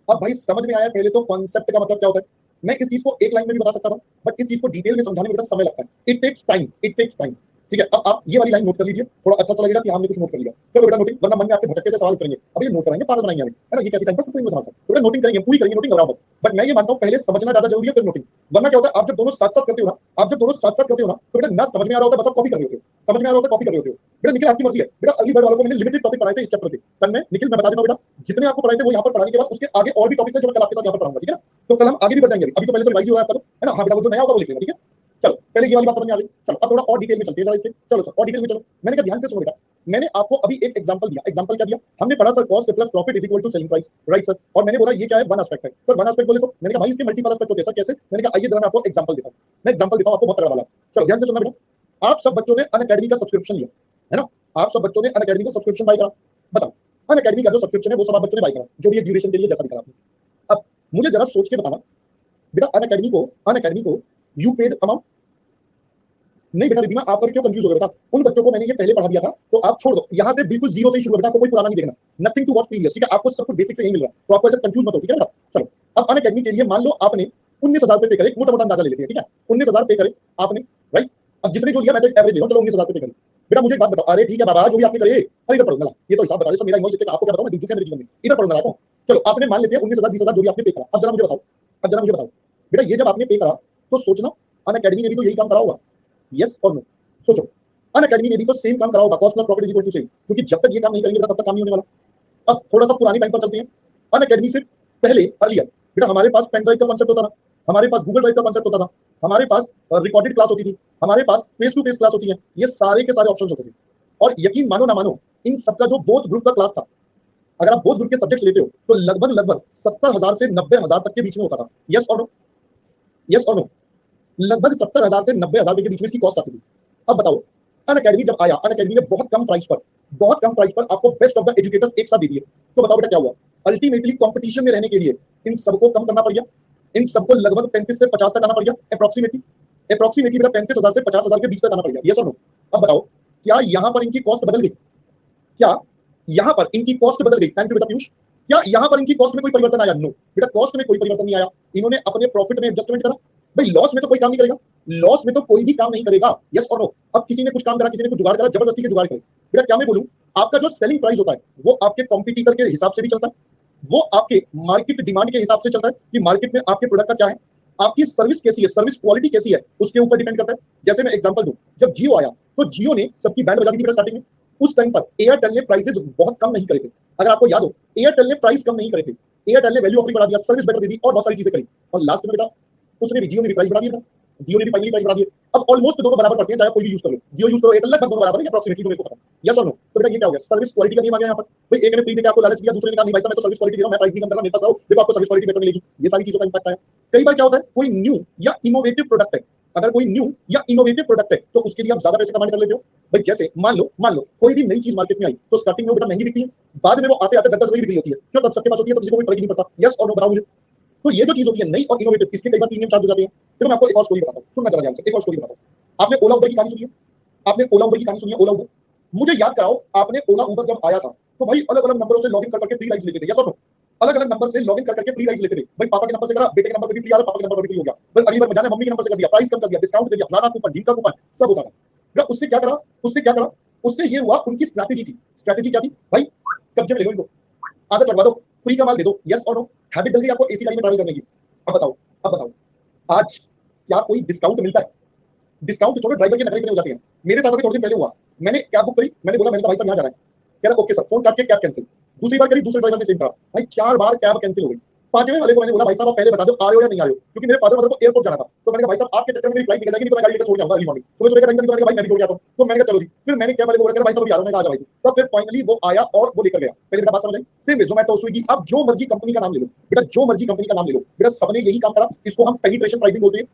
अब भाई समझ में आया पहले तो कॉन्सेप्ट का मतलब क्या होता है? मैं इस चीज को एक लाइन में भी बता सकता था, बट इस चीज को डिटेल में समझाने में बेटा समय लगता है। It takes time, it takes time. ठीक है? अब आप ये वाली लाइन नोट कर लीजिए, थोड़ा अच्छा लगेगा कि हमने कुछ नोट कर लिया। चलो बेटा नोटिंग, वरना मन में आपके भटके से सवाल करेंगे, अभी नोट कराएंगे, पागल बनाएंगे हमें, है ना? ये कैसी टाइम पास करेंगे समझ। तो बेटा नोटिंग करेंगे, पूरी करेंगे नोटिंग, बराबर। बट मैं ये मानता हूं पहले समझना ज्यादा जरूरी है, फिर नोटिंग। वरना क्या होता है, आप जब दोनों साथ साथ करते हो ना, आप जब दोनों साथ साथ करते हो ना, तो बेटा ना समझ में आ रहा होता है, बस आप कॉपी कर रहे होते हो। समझ में आ रहा होता है, कॉपी कर रहे होते हो। बेटा निखिल आपकी मर्जी है। बेटा अर्ली बर्ड वालों को मैंने लिमिटेड टॉपिक पढ़ाए थे इस चैप्टर के, तब मैं निखिल मैं बता देता हूं बेटा, जितने आपको पढ़ाए थे वो यहाँ पर पढ़ाने के बाद उसके आगे और भी टॉपिक्स हैं जो मैं कल आपके साथ यहाँ पर पढ़ाऊंगा। ठीक है ना? तो कल हम आगे भी बढ़ जाएंगे। अभी तो पहले तो रिवाइज हो रहा है आपका, है ना? हाँ बेटा, वो जो नया होगा वो लिख लेना। ठीक है? चलो पहले ये वाली बात समझ में आ गई। चलो अब थोड़ा और डिटेल में चलते हैं जरा इसके। चलो सर और डिटेल में चलो। मैंने कहा ध्यान से सुनो बेटा, मैंने आपको अभी एक एग्जांपल दिया। एग्जांपल क्या दिया? हमने पढ़ा sir cost plus profit is equal to selling price, right sir? और मैंने बोला ये क्या है? वन एस्पेक्ट है। सर वन एस्पेक्ट बोले तो मैंने कहा भाई इसके मल्टीपल एस्पेक्ट होते हैं सर, कैसे? मैंने कहा आइए जरा मैं आपको एग्जांपल देता हूं। मैं एग्जांपल देता हूं आपको बहुत तगड़ा वाला। चलो ध्यान से सुनना बेटा, आप सब बच्चों ने अनअकैडमी का सब्सक्रिप्शन लिया है ना? आप सब बच्चों ने अनअकैडमी का सब्सक्रिप्शन बाय करा। बताओ अनअकैडमी का जो सब्सक्रिप्शन है वो सब आप बच्चों ने बाय करा, जो भी एक ड्यूरेशन के लिए जैसा भी करा आपने। अब मुझे जरा सोच के बताना बेटा, अनअकैडमी को यू पेड अमाउंट? नहीं बेटा रिद्धिमा, आप पर क्यों कंफ्यूज हो गए बेटा? उन बच्चों को मैंने ये पहले पढ़ा दिया था, तो आप छोड़ दो, यहां से बिल्कुल जीरो से ही शुरू है बेटा, आपको कोई पुराना नहीं देखना, नथिंग टू वॉच प्रीवियस। ठीक है? आपको सब कुछ बेसिक से यही मिल रहा है, तो आपको ऐसे कंफ्यूज मत हो। ठीक है बेटा? चलो अब अनअकैडमी के लिए मान लो आपने 19,000 रुपए पे करे, मोटा मोटा अंदाजा ले लेते हैं। ठीक है? 19,000 पे करे आपने, राइट? अब जिसने जो लिया मैं तो एवरेज ले रहा हूं, चलो 19,000 पे करे। बेटा मुझे एक बात बताओ, अरे ठीक है बाबा जो भी आपने करे, अरे इधर पढ़ो ना, ये तो हिसाब बता रहे, मेरा इमोशन का आपको क्या बताऊं मैं, दुख है मेरे जीवन में, इधर पढ़ो ना आता हूं। चलो आपने मान लेते हैं 19,000 20,000 जो भी आपने पे करा। अब जरा मुझे बताओ बेटा, ये जब आपने पे करा तो सोचना अनअकैडमी ने भी तो यही काम करा होगा, यस और नो? सोचो अनअकैडमी ने भी तो सेम काम करा होगा, cost plus profit is equal to same, क्योंकि जब तक ये काम नहीं करेंगे तब तक काम नहीं होने वाला। अब थोड़ा सा पुरानी टाइम पर चलते हैं। अनअकैडमी से पहले अर्लियर बेटा हमारे पास पेन ड्राइव का कांसेप्ट होता था, हमारे पास गूगल ड्राइव का कांसेप्ट होता था, हमारे पास रिकॉर्डेड क्लास होती थी, हमारे पास फेस टू फेस क्लास होती है, ये सारे के सारे ऑप्शंस होते थे। और यकीन मानो ना मानो, इन सबका जो बोथ ग्रुप का क्लास था, अगर आप बोथ ग्रुप के सब्जेक्ट्स लेते हो तो लगभग 70,000 से 90,000 तक के बीच में होता था। यस और नो? यस और नो? लगभग 70,000 से 90,000 के बीच में इसकी कॉस्ट आती थी। अब बताओ अनअकैडमी जब आया, अनअकैडमी ने बहुत कम प्राइस पर आपको बेस्ट ऑफ द एजुकेटर्स एक साथ दे दिए। तो बताओ बेटा क्या हुआ? अल्टीमेटली कंपटीशन में रहने के लिए इन सबको कम करना पड़ गया, इन सबको लगभग 35 से 50 तक आना पड़ गया, अप्रोक्सीमेटली बेटा 35,000 से 50,000 के बीच तक आना पड़ गया। यस और नो? अब बताओ क्या यहां पर इनकी कॉस्ट बदल गई? क्या यहां पर इनकी कॉस्ट बदल गई? थैंक यू बेटा पीयूष। क्या यहां पर इनकी कॉस्ट में कोई परिवर्तन आया? नो बेटा, कॉस्ट में कोई परिवर्तन नहीं आया। इन्होंने अपने प्रॉफिट में एडजस्टमेंट करा। भाई लॉस में तो कोई काम नहीं करेगा, लॉस में तो कोई भी काम नहीं करेगा, यस और नो। अब किसी ने कुछ काम करा, किसी ने कुछ जुगाड़ करा, जबरदस्ती के जुगाड़ करे, बेटा क्या मैं बोलूं, आपका जो सेलिंग प्राइस होता है वो आपके कॉम्पिटिटर के हिसाब से भी चलता है, वो आपके मार्केट डिमांड के हिसाब से चलता है कि मार्केट में आपके प्रोडक्ट का क्या है, आपकी सर्विस कैसी है, सर्विस क्वालिटी कैसी है, उसके ऊपर डिपेंड करता है। जैसे मैं एग्जांपल दूं, जब जियो आया तो जियो ने सबकी बैंड बजा दी थी स्टार्टिंग में। उस टाइम पर एयरटेल ने प्राइसेस बहुत कम नहीं करे थे, अगर आपको याद हो, एयरटेल ने प्राइस कम नहीं करे थे, एयरटेल ने वैल्यू ऑफरिंग बढ़ा दिया, सर्विस बेटर दे दी और बहुत सारी चीजें करी, और लास्ट में बेटा उसने भी, जियो ने भी प्राइस बढ़ा दिया, जियो ने भी फाइनली प्राइस बढ़ा दिया। अब ऑलमोस्ट दोनों बराबर पड़ते हैं, चाहे कोई भी यूज कर लो, जियो यूज करो एयरटेल, लगभग दोनों बराबर है अप्रोक्सीमेटली, जो मेरे को पता है, यस और नो। तो बेटा ये क्या हो गया, सर्विस क्वालिटी का गेम आ गया यहाँ पर। भाई एक ने फ्री देके आपको लालच दिया, दूसरे ने कहा नहीं भाई साहब मैं तो सर्विस क्वालिटी दे रहा हूं, मैं प्राइस नहीं कम कर रहा, मेरे पास आओ, देखो आपको सर्विस क्वालिटी बेटर मिलेगी। ये सारी चीजों का इंपैक्ट है। कई बार क्या होता है, कोई न्यू या इनोवेटिव प्रोडक्ट है, अगर कोई न्यू या इनोवेटिव प्रोडक्ट है तो उसके लिए आप ज्यादा पैसे कमाने कर लेते हो। भाई जैसे मान लो कोई भी नई चीज मार्केट में आई तो स्टार्टिंग में बेटा महंगी बिकती है, बाद में वो आते आते 10-10 रुपए बिक्री होती है, क्यों, तब सबके पास होती है तो किसी को कोई फर्क नहीं पड़ता, यस और नो बताओ मुझे। तो ये जो चीज होती है नई और इनोवेटिव, इसके कई बार प्रीमियम चार्ज हो जाते हैं। फिर मैं आपको एक और स्टोरी बताता हूं, सुनना जरा ध्यान से, एक और स्टोरी बताता हूं। आपने ओला उबर की कहानी सुनी है, आपने ओला उबर की कहानी सुनी है, ओला उबर, मुझे याद कराओ, आपने ओला उबर जब आया था तो भाई अलग अलग नंबरों से लॉगिन करके फ्री राइड्स लेते थे, यस और नो, अलग अलग नंबर से लॉगिन करके फ्री राइड्स लेते थे। भाई पापा के नंबर से करा, बेटे के नंबर पे भी फ्री आ रहा, पापा के नंबर पर भी फ्री हो गया, फिर अगली बार में जाने मम्मी के नंबर से कर दिया, प्राइस कम कर दिया, डिस्काउंट दे दिया, फलाना कूपन, ढीमका कूपन, सब होता था। उससे क्या करा, उससे ये हुआ, उनकी स्ट्रैटेजी थी। स्ट्रैटेजी क्या थी भाई, कब्जे में ले लो इनको, आदत लगवा दो, फ्री का माल दे दो, यस और नो, हैबिट डल गई आपको एसी गाड़ी में ट्रैवल करने की। अब बताओ आज क्या कोई डिस्काउंट मिलता है? डिस्काउंट छोड़ो, ड्राइवर के नखरे कितने हो जाते हैं। मेरे साथ अभी थोड़े दिन पहले हुआ, मैंने कैब बुक करी, मैंने बोला मैंने तो भाई साहब यहाँ जा रहा है, कह रहा ओके सर, फोन काट के कैब कैंसिल। दूसरी बार करी, दूसरे ड्राइवर ने सेम करा, भाई 4 बार कैब कैंसिल हो गई। पांचवें वाले को मैंने बोला भाई साहब आप पहले बता दो आ रहे हो या नहीं आ रहे हो, क्योंकि मेरे फादर मदर को एयरपोर्ट जाना था। तो मैंने कहा भाई साहब आपके चक्कर में मेरी फ्लाइट निकल जाएगी, नहीं तो मैं गाड़ी लेकर छोड़ के आऊंगा अर्ली मॉर्निंग, सुबह का टाइम था, तो भाई मैं भी छोड़ के आता हूं। तो मैंने कहा चलो जी, फिर मैंने कैब वाले को बोला भाई साहब आ रहा हूं, मैं आ जा भाई। तब फिर फाइनली वो आया और वो लेकर गया। पहले बेटा बात समझ आई, सेम जोमेटो, स्विगी, आप जो मर्जी कंपनी का नाम ले लो बेटा, जो मर्जी कंपनी का नाम ले लो बेटा, सबने यही काम करा। इसको हम पेनिट्रेशन प्राइसिंग बोलते हैं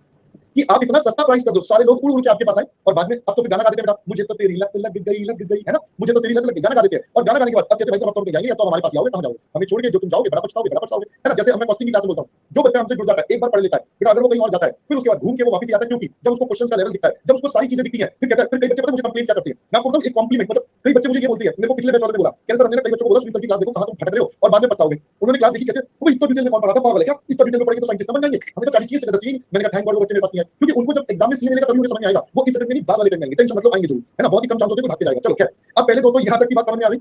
कि आप इतना सस्ता प्राइस कर दो, सारे लोग उड़ उड़ के आपके पास आए, और बाद में अब तो फिर गाना गा देते हैं बेटा, मुझे तो तेरी लत लग गई है ना, मुझे तो तेरी लत लग गई, गाना गा देते हैं, और गाना गाने के बाद अब कहते हैं भाई साहब अब तो जाएंगे, अब तो हमारे पास आओगे, कहां जाओगे, हमें छोड़ के जो तुम जाओगे बड़ा पछताओगे है ना। जैसे मैं कॉस्टिंग की क्लास में बोलता हूं, जो बच्चा हमसे जुड़ जाता है, एक बार पढ़ लेता है बेटा, अगर वो कहीं और जाता है फिर उसके बाद घूम के वो वापस आता है, क्योंकि जब उसको क्वेश्चन का लेवल दिखता है, जब उसको सारी चीजें दिखती है, फिर कहता है, फिर कई बच्चे पता मुझे कंप्लेंट क्या करते हैं, मैं आपको बताऊं एक कॉम्प्लीमेंट, मतलब कई बच्चे मुझे ये बोलते हैं, मेरे को पिछले बैच वाले ने बोला, कह सर हमने कई बच्चों को बोला सुनील सर की क्लास देखो, कहां तुम भटक रहे हो और बाद में पछताओगे। उन्होंने क्लास देखी, कहते हैं वो इतना डिटेल में कौन पढ़ाता, पागल है क्या, इतना डिटेल में पढ़ेंगे तो साइंटिस्ट बन जाएंगे, हमें तो 40 चीजें सिखा चाहिए। मैंने कहा थैंक गॉड वो बच्चे मेरे पास नहीं आए, क्योंकि उनको जब एग्जाम में सी मिलेगा तभी उन्हें समझ में आएगा, वो इस सेकंड में नहीं बाद वाले टाइम में आएंगे, टेंशन मतलब आएंगे जरूर, है ना, बहुत ही कम चांस होते हैं भाग के जाएगा। चलो खैर, अब पहले तो यहाँ तक की बात समझ में आ गई,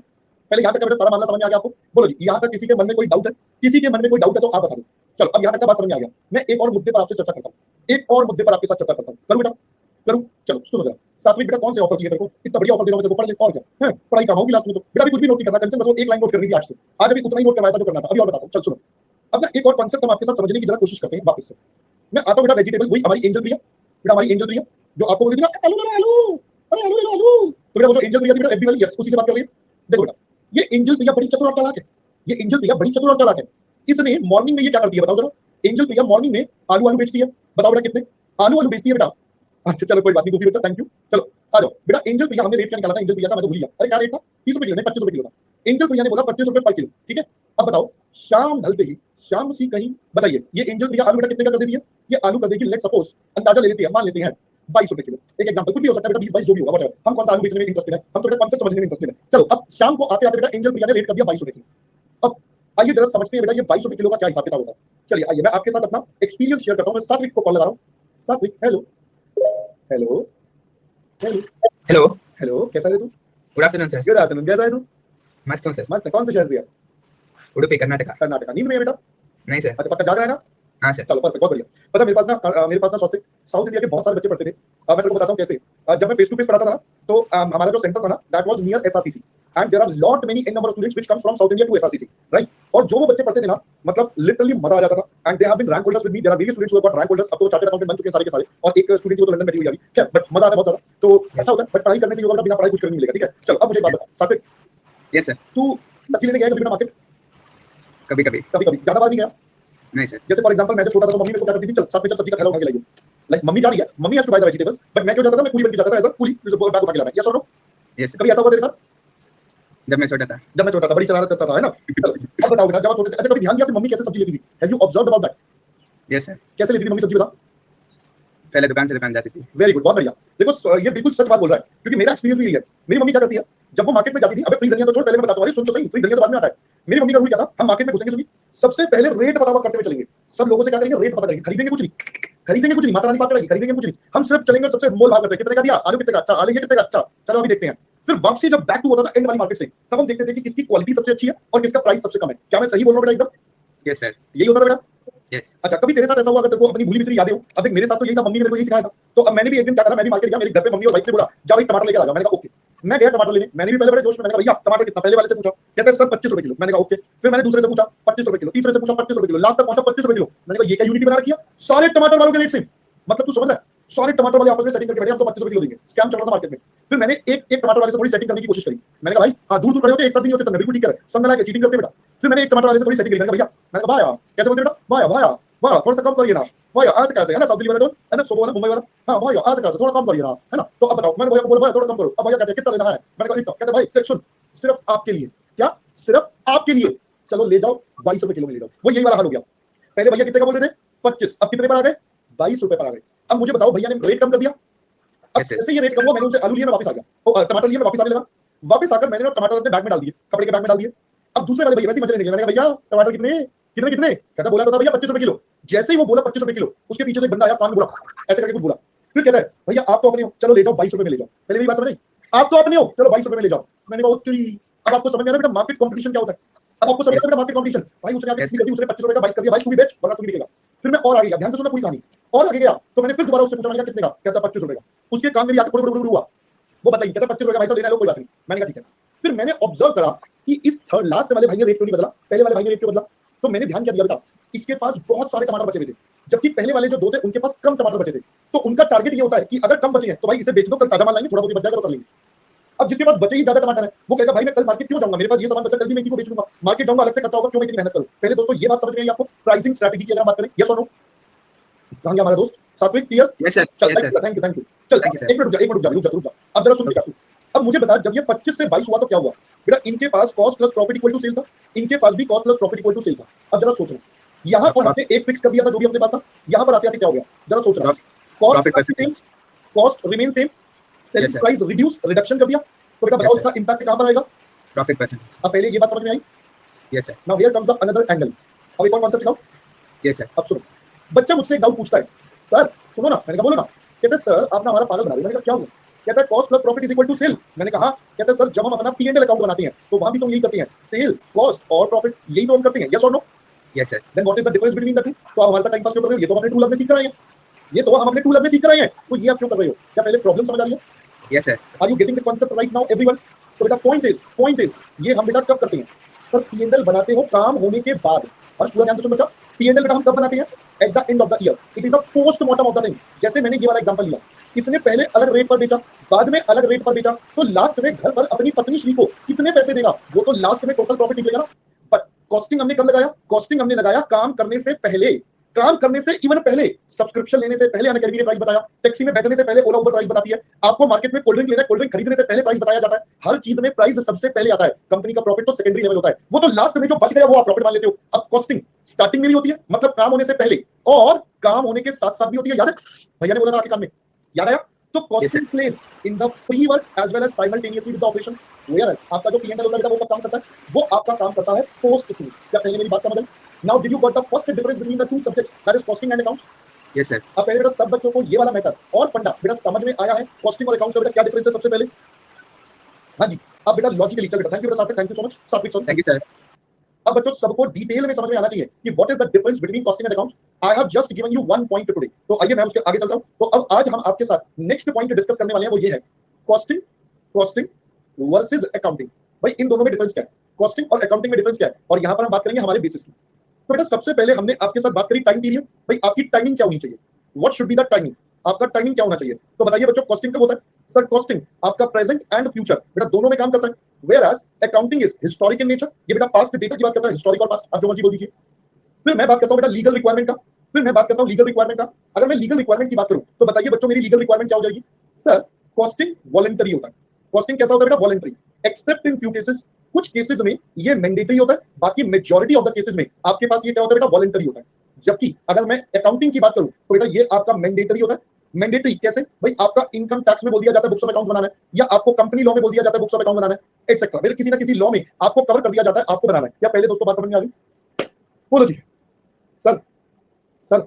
पहले यहाँ तक का सारा मामला समझ में आ गया आपको। बोलो जी, यहाँ तक किसी के मन में कोई डाउट है, किसी के मन में कोई डाउट है तो आप बता दो। चलो अब यहाँ तक का बात समझ में आ गया, मैं एक और मुद्दे पर आपसे चर्चा करता हूँ, एक और मुद्दे पर आपके साथ चर्चा करता हूँ, करूँ बेटा, करूँ, चलो सुनो जरा। सात्विक बेटा कौन से ऑफर चाहिए तेरे को, इतना बढ़िया ऑफर दे रहा हूं तेरे को, पढ़ ले और क्या है, पढ़ाई काम होगी लास्ट में तो बेटा, अभी कुछ भी नोट नहीं करना, टेंशन बस वो एक लाइन नोट करनी थी आज अभी उतना ही नोट करवाया था जो करना था, अभी और बताता हूं। चल सुनो, अब ना एक और कांसेप्ट हम आपके साथ समझने की जरा कोशिश करते हैं वापस से। मैं आता हूं बेटा वेजिटेबल, वही हमारी एंजल प्रिया, बेटा हमारी एंजल प्रिया जो आपको बोली थी ना, आलू ले लो आलू, अरे आलू ले लो आलू, तो बेटा वो जो एंजल प्रिया थी बेटा, एफबी वाली, यस उसी से बात कर रही है। देखो बेटा, ये एंजल प्रिया बड़ी चतुर और चालाक है, ये एंजल प्रिया बड़ी चतुर और चालाक है। इसने मॉर्निंग में ये क्या करती है बताओ जरा, एंजल प्रिया मॉर्निंग में आलू बेचती है, बताओ बेटा कितने आलू बेचती है बेटा। अच्छा चलो कोई बात नहीं, बच्चा थैंक यू। चलो आ जाओ बेटा, एंजल प्रिया हमने रेट क्या निकाला था, एंजल प्रिया का मैं तो भूल गया, अरे क्या रेट था, 30 रुपए किलो नहीं 25 रुपए किलो था। एंजल प्रिया ने बोला 25 रुपए पर किलो, ठीक है। अब बताओ शाम ढलते ही, शाम सी कहीं, बताइए ये एंजल प्रिया आलू बेटा कितने का कर देती है, ये आलू कर देगी, लेट्स सपोज अंदाजा ले लेते हैं, मान लेते हैं 22 रुपए किलो, एक एग्जांपल कुछ भी हो सकता है बेटा, 22 जो भी होगा व्हाटएवर, हम कौन सा आलू बेचने में इंटरेस्टेड है, हम तो बेटा कॉन्सेप्ट समझने में इंटरेस्टेड है। चलो अब शाम को आते आते बेटा एंजल प्रिया ने रेट कर दिया 22 रुपए किलो। अब आइए जरा समझते हैं बेटा ये 22 रुपए किलो का क्या हिसाब किताब होता है। चलिए आइए मैं आपके साथ अपना एक्सपीरियंस शेयर करता हूं। मैं सात्विक को कॉल लगा रहा हूं। सात्विक hello hello hello hello hello, कैसा है तू? Good afternoon sir. Good afternoon, कैसा है तू? मस्त हूँ सर। मस्त, कौन से शहर से है? उडुपी कर्नाटका। कर्नाटका। नींद में है बेटा? नहीं सर। अच्छा पक्का जाग रहा है ना? हाँ सर। चलो परफेक्ट, बहुत बढ़िया। पता मेरे पास ना साउथ इंडिया के बहुत सारे बच्चे पढ़ते थे। मैं तेरे को बताता हूँ कैसे। जब मैं फेस टू फेस पढ़ाता था ना, तो हमारा जो सेंटर था ना, that was near SRCC, and there are lot many in number of students which comes from South India to SRCC, right. और जो वो बच्चे पढ़ते थे ना, मतलब लिटरली मजा आ जाता था, and they have been rank holders with me. There are various students who have got rank holders, अब तो चार्टर्ड अकाउंटेंट बन चुके हैं सारे के सारे, और एक स्टूडेंट को तो लंदन बैठी हुई है अभी, क्या बट मजा आता है बहुत ज्यादा। तो ऐसा होता है, बट पढ़ाई करने से होगा, बिना पढ़ाई कुछ करने नहीं मिलेगा, ठीक है। चलो अब मुझे एक बात बता सात्विक, यस सर। तू सब्जी लेने गया कभी ना मार्केट? कभी कभी। ज्यादा बार नहीं गया? नहीं सर। जैसे फॉर एग्जांपल मैं जब छोटा था तो मम्मी मेरे को क्या करती थी, चल साथ में चल सब्जी का थैला उठा के लाइए, लाइक मम्मी जा रही है, मम्मी has to buy the vegetables, but मैं क्यों जाता था, मैं कूली बन के जाता था, ऐसा कूली बैग उठा के लाना, यस और नो? Yes sir. कभी ऐसा हुआ तेरे साथ? जब मैं छोटा था। जब मैं छोटा था बड़ी शरारत करता था, है ना। अब बताओ बेटा, जब आप छोटे थे, अच्छा कभी ध्यान दिया कि मम्मी कैसे सब्जी लेती थी? Have you observed about that? Yes sir. कैसे लेती थी मम्मी सब्जी, बता। पहले दुकान से दुकान जाती थी। वेरी गुड, बहुत बढ़िया। देखो ये बिल्कुल सच बात बोल रहा है, क्योंकि मेरा एक्सपीरियंस भी यही है। मेरी मम्मी क्या करती है, जब वो मार्केट में जाती थी, अबे फ्री धनिया तो छोड़, पहले मैं बताता हूं, सुन तो सही, फ्री धनिया तो बाद में आता है। मेरी मम्मी का रूल क्या था, हम मार्केट में घुसेंगे, सुनिए, सबसे पहले रेट पता हुआ करते हुए चलेंगे, सब लोगों से क्या करेंगे, रेट पता करेंगे, खरीदेंगे कुछ नहीं, खरीदेंगे कुछ नहीं, माता रानी पाक करेगी, खरीदेंगे कुछ नहीं, हम सिर्फ चलेंगे और सबसे मोल भाव करते हैं, कितने का दिया, आलू कितने का अच्छा, आलू ये कितने का अच्छा, चलो अभी देखते हैं। फिर वापसी जब बैक टू होता था एंड वाली मार्केट से, तब हम देखते थे कि किसकी क्वालिटी सबसे अच्छी है और किसका प्राइस सबसे कम है। क्या मैं सही बोल रहा हूँ बेटा एकदम? यस सर, यही होता था बेटा। यस, अच्छा, कभी तेरे साथ ऐसा हुआ अगर तेरे को अपनी भूली बिसरी यादें हो? अब देख मेरे साथ तो यही था, मम्मी ने मेरे को यही सिखाया था। तो अब मैंने भी एक दिन क्या करा, मैं भी मार्केट गया, मेरे घर पे मम्मी और वाइफ से बोला जाओ एक टमाटर लेकर आ जाओ। मैंने कहा ओके। मैं गया टमाटर लेने, मैंने भी पहले बड़े जोश में, मैंने कहा भैया टमाटर कितना, पहले वाले से पूछा, कहते हैं सर 25 रुपए किलो। मैंने कहा ओके। फिर मैंने दूसरे से पूछा 25 रुपए किलो, तीसरे से पूछा 25 रुपए किलो, लास्ट तक पहुंचा 25 रुपए किलो। मैंने कहा ये क्या यूनिटी बना रखी है, सारे टमाटर वालों के रेट सेम, मतलब तू समझ रहा है, सारे टमाटर वाले आपस में सेटिंग करके बैठे, हम तो 25 रुपए किलो देंगे, स्कैम चल रहा था मार्केट में। फिर मैंने एक एक टमाटर वाले से थोड़ी सेटिंग करने की कोशिश करी। मैंने कहा भाई हाँ दूर दूर खड़े होते एक साथ नहीं होते, तो बिल्कुल ठीक है, सब मिला के चीटिंग करते बेटा। फिर मैंने एक टमाटर वाले से थोड़ी सेटिंग करी, मैंने कहा भैया, मैंने कहा भाया कैसे बोलते बेटा, भाया भाया वाह थोड़ा सा कम करिए ना, भाया ऐसे कैसे है ना, साउथ दिल्ली वाला है ना, सोबो वाला, मुंबई वाला, हाँ भाया ऐसे कैसे, थोड़ा कम करिए ना, है ना। तो अब बताओ, मैंने भैया को बोला भाई थोड़ा कम करो। अब भैया कहते हैं कितना लेना है, मैंने कहा इतना, कहते भाई देख सुन सिर्फ आपके लिए, क्या सिर्फ आपके लिए, चलो ले जाओ 22 रुपए किलो में ले जाओ। वो यही वाला हाल हो गया। पहले भैया कितने का बोल रहे थे 25, अब कितने पर आ गए 22 रुपए पर आ गए। अब मुझे बताओ भैया ने रेट कम कर दिया। अब Yes, sir. जैसे ये रेट कम हुआ, मैंने उनसे आलू लिए, मैं वापस आ गया, और टमाटर लिए, मैं वापस आने लगा। वापस आकर मैंने ना टमाटर अपने बैग में डाल दिए, कपड़े के बैग में डाल दिए। अब दूसरे वाले भैया वैसे ही मजे लेने लगे। मैंने कहा भैया टमाटर कितने कितने कितने, कहता बोला था भैया 25 रुपए किलो। जैसे ही वो बोला 25 रुपए किलो, उसके पीछे से एक बंदा आया, कान में बोला ऐसे करके कुछ बोला। फिर कहता है भैया आप तो अपने हो, चलो ले जाओ 22 रुपए में ले जाओ। पहले मेरी बात समझ, आप तो अपने हो, चलो 22 रुपए में ले जाओ। मैंने कहा ओके, अब आपको समझ में आ रहा है बेटा मार्केट कंपटीशन क्या होता है। अब आपको समझ में आ रहा है मार्केट कंपटीशन। भाई उसने आगे उसने 25 रुपए का 22 कर दिया, भाई तू भी बेच वरना तू भी बिकेगा। फिर मैं और आगे गया, ध्यान से सुनना पूरी कहानी, और आगे गया तो मैंने फिर दोबारा उससे पूछा, मैंने कहा कितने का, कहता 25 रुपए का। उसके कान में भी आके कुड़ हुआ, वो बताइए, कहता 25 रुपए का भाई साहब लेना लो कोई बात नहीं। मैंने कहा ठीक है। फिर मैंने ऑब्जर्व करा कि इस थर्ड लास्ट वाले भाई ने रेट क्यों नहीं बदला, पहले वाले भाई ने रेट क्यों बदला। तो मैंने ध्यान क्या दिया बेटा, इसके पास बहुत सारे टमाटर बचे हुए थे, जबकि पहले वाले जो दो थे उनके पास कम टमाटर बचे थे। तो उनका टारगेट ये होता है कि अगर कम बचे हैं तो भाई इसे बेच दो, कल ताजा माल लाएंगे, थोड़ा बहुत बच जाएगा तो कर लेंगे। अब जिसके पास बचे ही ज्यादा टमाटर है, वो कहेगा भाई मैं कल मार्केट क्यों जाऊंगा, मेरे पास ये सामान बचा, कल भी मैं इसी को बेच लूंगा, मार्केट जाऊंगा अलग से खर्चा होगा, क्यों मैं इतनी मेहनत करूं। पहले दोस्तों ये बात समझ में आई आपको, प्राइसिंग स्ट्रेटजी की अगर बात करें, यस और नो। कहां गया हमारा दोस्त सात्विक, क्लियर? yes sir, चल yes sir. थैंक यू चल Thank you, sir. एक मिनट रुक जा। अब जरा सुन के क्या, अब मुझे बता, जब ये 25 से 22 हुआ तो क्या हुआ बेटा, इनके पास cost plus profit equal to sale था, इनके पास भी cost plus profit equal to sale था। अब जरा सोचना, यहां पर हमने एक फिक्स कर दिया था जो भी अपने पास था, यहां पर आते आते क्या हो गया, जरा सोचना, Profit cost same, percentage. Cost remain same, selling Yes, sir. Price reduce reduction कर दिया, तो बेटा बताओ Yes, इसका इंपैक्ट कहां पर आएगा। Profit percentage. अब पहले ये बात समझ में आई, Yes sir, now here comes the another angle. अब एक और कॉन्सेप्ट सिखाओ। yes sir. अब सुनो, बच्चा मुझसे एक डाउट पूछता है, सर सुनो ना, मैंने कहा बोलो ना, कहते हैं सर आपने हमारा पागल बना दिया। मैंने कहा क्या हुआ, कहता है cost plus profit is equal to sell. मैंने कहा कहता है सर जब हम अपना P&L अकाउंट बनाते हैं तो वहां भी तो यही करते हैं, सेल कॉस्ट और प्रॉफिट यही तो हम करते हैं, यस और no. Yes sir. Then what is the difference between the two. तो आप हमारे साथ टाइम पास क्यों कर रहे हो, ये तो हमने टूल में सीख कर आए हैं, ये तो हम अपने टूल में सीख कर आए हैं, तो ये आप क्यों कर रहे हो, क्या पहले प्रॉब्लम समझ आ रही है, Yes sir. Are you getting the concept right now everyone. तो बेटा पॉइंट इज ये हम बेटा कब करते हैं, सर P&L बनाते हो काम होने के बाद, और पूरा ध्यान से सुन बच्चा, P&L बेटा हम कब बनाते हैं, at the end of the year, it is a postmortem of the thing. जैसे मैंने ये वाला एग्जांपल लिया, किसने पहले अलग रेट पर बेचा, बाद में अलग रेट पर बेचा, तो लास्ट में घर पर अपनी पत्नी श्री को कितने पैसे देगा, वो तो लास्ट में टोटल प्रॉफिट निकलेगा ना। बट कॉस्टिंग हमने कब लगाया, कॉस्टिंग हमने लगाया काम करने से पहले, काम करने से इवन पहले, सब्सक्रिप्शन लेने से पहले अनअकैडमी ने प्राइस बताया, टैक्सी में बैठने से पहले ओला उबर प्राइस बताती है, आपको मार्केट में कोल्ड ड्रिंक लेना है, कोल्ड ड्रिंक खरीदने से पहले प्राइस बताया जाता है, हर चीज में प्राइस सबसे पहले आता है, कंपनी का प्रॉफिट तो सेकेंडरी लेवल होता है, वो तो लास्ट में जो बच गया वो आप प्रॉफिट मान लेते हो। अब कॉस्टिंग स्टार्टिंग में भी होती है, मतलब काम होने से पहले, और काम होने के साथ साथ भी होती है, याद है भैया ने बोला था आपके कान में, याद आया। तो costing place in the pre work as well as simultaneously with the operations, whereas आपका जो P&L होता है वो कब काम करता है, वो आपका काम करता है पोस्ट थिंग्स। क्या पहले मेरी बात समझ आई। Now did you got the first difference between the two subjects, that is costing and accounts. Yes sir. अब पहले बेटा सब बच्चों को ये वाला मैटर और फंडा बेटा समझ में आया है, कॉस्टिंग और अकाउंट्स का बेटा क्या डिफरेंस है सबसे पहले। हाँ जी, अब बेटा लॉजिकली चल बेटा, थैंक यू बेटा सात्विक, थैंक यू सो मच सात्विक सर। Thank you sir. अब बच्चों सबको डिटेल में समझ में आना चाहिए कि what is the difference between costing and accounts. I have just given you one point today, तो आइए मैं उसके आगे चलता हूं। तो अब आज हम आपके साथ नेक्स्ट पॉइंट डिस्कस करने वाले हैं, वो ये है कॉस्टिंग वर्सेस अकाउंटिंग। भाई इन दोनों में डिफरेंस क्या है, कॉस्टिंग और अकाउंटिंग में डिफरेंस क्या है, और यहां पर हम बात करेंगे हमारे बेसिस की। तो बेटा सबसे पहले हमने आपके साथ बात करी टाइम पीरियड, भाई आपकी टाइमिंग क्या होनी चाहिए, what should be the timing, आपका टाइमिंग क्या होना चाहिए। तो बताइए बच्चों कॉस्टिंग कब होता है, सर कॉस्टिंग आपका प्रेजेंट एंड फ्यूचर बेटा दोनों में काम करता है, whereas accounting is historic in nature, ये बेटा पास्ट डेटा की बात करता है, हिस्टोरिक और पास्ट आप जो मर्जी बोल दीजिए। फिर मैं बात करता हूं बेटा लीगल रिक्वायरमेंट का, फिर मैं बात करता हूं लीगल रिक्वायरमेंट का। अगर मैं लीगल रिक्वायरमेंट की बात करूं तो बताइए बच्चों मेरी लीगल रिक्वायरमेंट क्या हो जाएगी, सर कॉस्टिंग वॉलंटरी होता है, कॉस्टिंग कैसा होता है बेटा voluntary, accept in few cases, कुछ केसेस में ये मैंडेटरी होता है, बाकी मेजॉरिटी ऑफ द केसेस में आपके पास ये क्या होता है बेटा वॉलंटरी होता है। जबकि अगर मैं अकाउंटिंग की बात करूं तो बेटा ये आपका मैंडेटरी होता है। मैंडेटरी कैसे, भाई आपका इनकम टैक्स में बोल दिया जाता है बुक्स ऑफ अकाउंट बनाना है, या आपको कंपनी लॉ में बोल दिया जाता है बुक्स ऑफ अकाउंट बनाना है एक्सेट्रा, फिर किसी ना किसी लॉ में आपको कवर कर दिया जाता है, आपको बनाना है। क्या पहले दोस्तों बात समझ में आ गई, बोलो जी सर। सर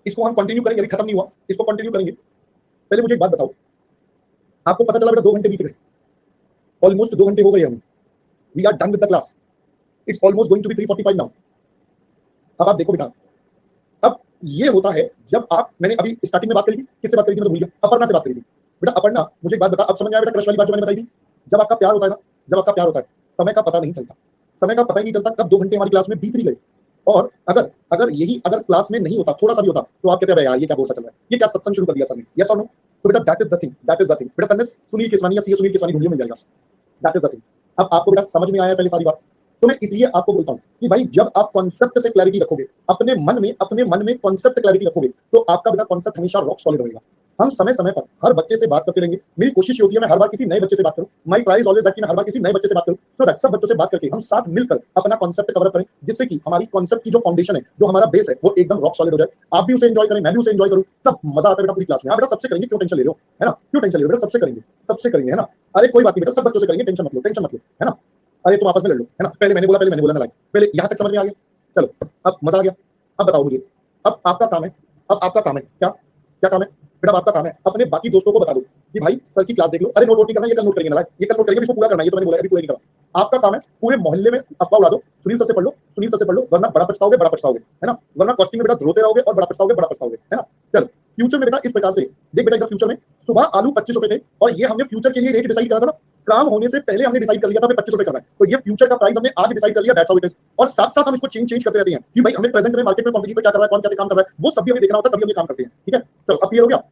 इसको हम कंटिन्यू करेंगे, अभी खत्म नहीं हुआ, इसको कंटिन्यू करेंगे। पहले मुझे एक बात बताओ, आपको पता चला बेटा 2 घंटे बीत गए, ऑलमोस्ट 2 घंटे हो गए हमें, we are done with the class, it's almost going to be 3:45 now. अब आप देखो बेटा, अब ये होता है जब आप, मैंने अभी स्टार्टिंग में बात करी थी, किससे बात करी थी मैं तो भूल गया, अपर्णा से बात करी थी। बेटा अपर्णा, मुझे एक बात बता, अब समझ में आया बेटा क्रश वाली बात जो मैंने बताई थी? जब आपका प्यार होता है ना, जब आपका प्यार होता है, समय का पता नहीं चलता, समय का पता ही नहीं चलता कब 2 घंटे हमारी क्लास में बीत भी गए। और अगर यही अगर क्लास में नहीं होता, थोड़ा सा भी होता, तो आप कहते हैं यार ये क्या बोलता चल रहा है, ये क्या सत्संग शुरू कर दिया सर ने, यस और नो? तो बेटा that is the thing, that is the thing. बेटा तन्ने सुनील केसवानी या सीए सुनील केसवानी ढूंढिए, मिल जाएगा, दैट इज द थिंग। अब आपको बेटा समझ में आया पहले सारी बात, तो मैं इसलिए आपको बोलता हूं कि भाई जब आप कॉन्सेप्ट से क्लैरिटी रखोगे, अपने मन में कॉन्सेप्ट क्लैरिटी रखोगे, तो आपका बेटा कॉन्सेप्ट हमेशा रॉक सॉलिड रहेगा। हम समय समय पर हर बच्चे से बात करते रहेंगे, मेरी कोशिश ये होती है मैं हर बार किसी नए बच्चे से बात करूं, my try is always that कि मैं हर बार किसी नए बच्चे से बात करूं, सो दैट सब बच्चों से बात करके हम साथ मिलकर अपना कॉन्सेप्ट कवर करें, जिससे कि हमारी कॉन्सेप्ट की जो फाउंडेशन है, जो हमारा बेस है, वो एकदम रॉक सॉलिड हो जाए। आप भी उसे एंजॉय करें, मैं भी उसे एंजॉय करूं, तब मजा आता है बेटा पूरी क्लास में। आप बेटा सबसे करेंगे, क्यों टेंशन ले रहे हो, है ना? क्यों टेंशन ले रहे हो बेटा, सबसे करेंगे, है ना? अरे कोई बात नहीं बेटा, सब बच्चों से करेंगे, टेंशन मत लो, है ना? अरे तुम आपस में लड़ लो, है ना? पहले मैंने बोला ना, लाइक पहले यहां तक समझ में आ गया, चलो अब मजा आ गया। अब बताओ मुझे, अब आपका काम है, क्या क्या काम है बेटा? आपका काम है अपने बाकी दोस्तों को बता दो कि भाई सर की क्लास देख लो। अरे नोट नहीं करना, ये कल नोट करेंगे ना, ये कल नोट करेंगे, इसको पूरा करना है, ये तो मैंने बोला अभी पूरा नहीं करा। आपका काम है पूरे मोहल्ले में अफवाह उड़ा दो, सुनील सर से पढ़ लो, वरना बड़ा पछताओगे, है ना? वरना कॉस्टिंग में बेटा रोते रहोगे और बड़ा पछताओगे, है ना? चलो फ्यूचर में बेटा इस प्रकार से देख बेटा, इधर फ्यूचर में सुबह आलू 25 रुपए थे, और ये हमने फ्यूचर के लिए रेट डिसाइड करा था ना, काम होने से पहले हमने डिसाइड कर लिया था हमें 25 रुपए करना है, तो ये फ्यूचर का प्राइस हमने आज डिसाइड कर लिया, दैट्स हाउ इट इज। और साथ साथ हम इसको चेंज करते रहते हैं कि भाई हमें प्रेजेंट में मार्केट में कॉम्पिटिटर क्या कर रहा है, कौन कैसे काम कर रहा है, वो सब भी हमें देखना होता है, तभी हम ये काम करते हैं, ठीक है? चलो अब क्लियर हो गया।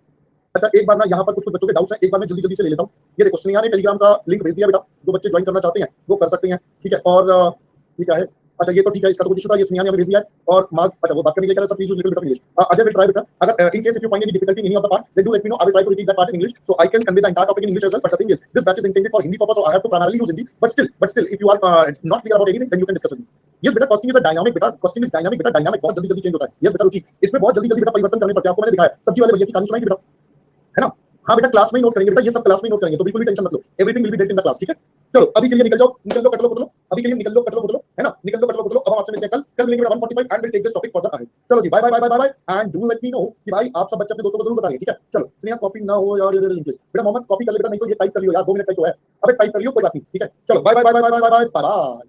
अच्छा एक बार ना यहाँ पर कुछ बच्चों के डाउट्स हैं, एक बार मैं जल्दी से ले लेता हूँ। ये देखो स्नेहा ने टेलीग्राम का लिंक भेज दिया बेटा, जो बच्चे ज्वाइन करना चाहते हैं वो कर सकते हैं, ठीक है? और ठीक है, अच्छा ये तो ठीक है, इसका तो कुछ इशू था, ये स्नेहा ने हमें भेज दिया है। और मास, अच्छा वो बात करने के लिए कह रहा है, please use little bit of English. Ajay will try बेटा, अगर in case if you find any difficulty in any of the part, then do let me know, I will try to repeat that part in English so I can convey the entire topic in English as well, but the thing is this batch is intended for Hindi purpose, so I have to primarily use Hindi, but still if you are not clear about anything then you can discuss with me. Yes बेटा costing is a dynamic बेटा, costing is dynamic बेटा, dynamic बहुत जल्दी change होता है। Yes बेटा रुचि, इसमें बहुत जल्दी बेटा परिवर्तन करने पड़ते हैं, आपको मैंने दिखाया। सब्जी वाले भैया की कहानी सुनाई थी बेटा, है ना? हाँ बेटा क्लास में ही नोट करेंगे बेटा, ये सब क्लास में ही नोट करेंगे, तो बिल्कुल भी टेंशन मत लो, एवरीथिंग विल बी डेट इन द क्लास, ठीक है? चलो अभी के लिए निकल जाओ, कट लो, अभी के लिए निकल लो, है ना? निकल लो, अब हम आपसे मिलते हैं कल मिलेंगे बेटा 145 and will take this topic further ahead. चलो जी, bye and do let me know कि भाई आप सब बच्चे अपने दोस्तों को जरूर बताएंगे, ठीक है? चलो स्नेहा कॉपी ना हो यार इंग्लिश, बेटा मोहम्मद कॉपी कर ले बेटा, नहीं तो ये टाइप कर लियो यार, 2 मिनट टाइप तो है, अबे टाइप कर लियो, कोई बात नहीं, ठीक है? चलो बाय।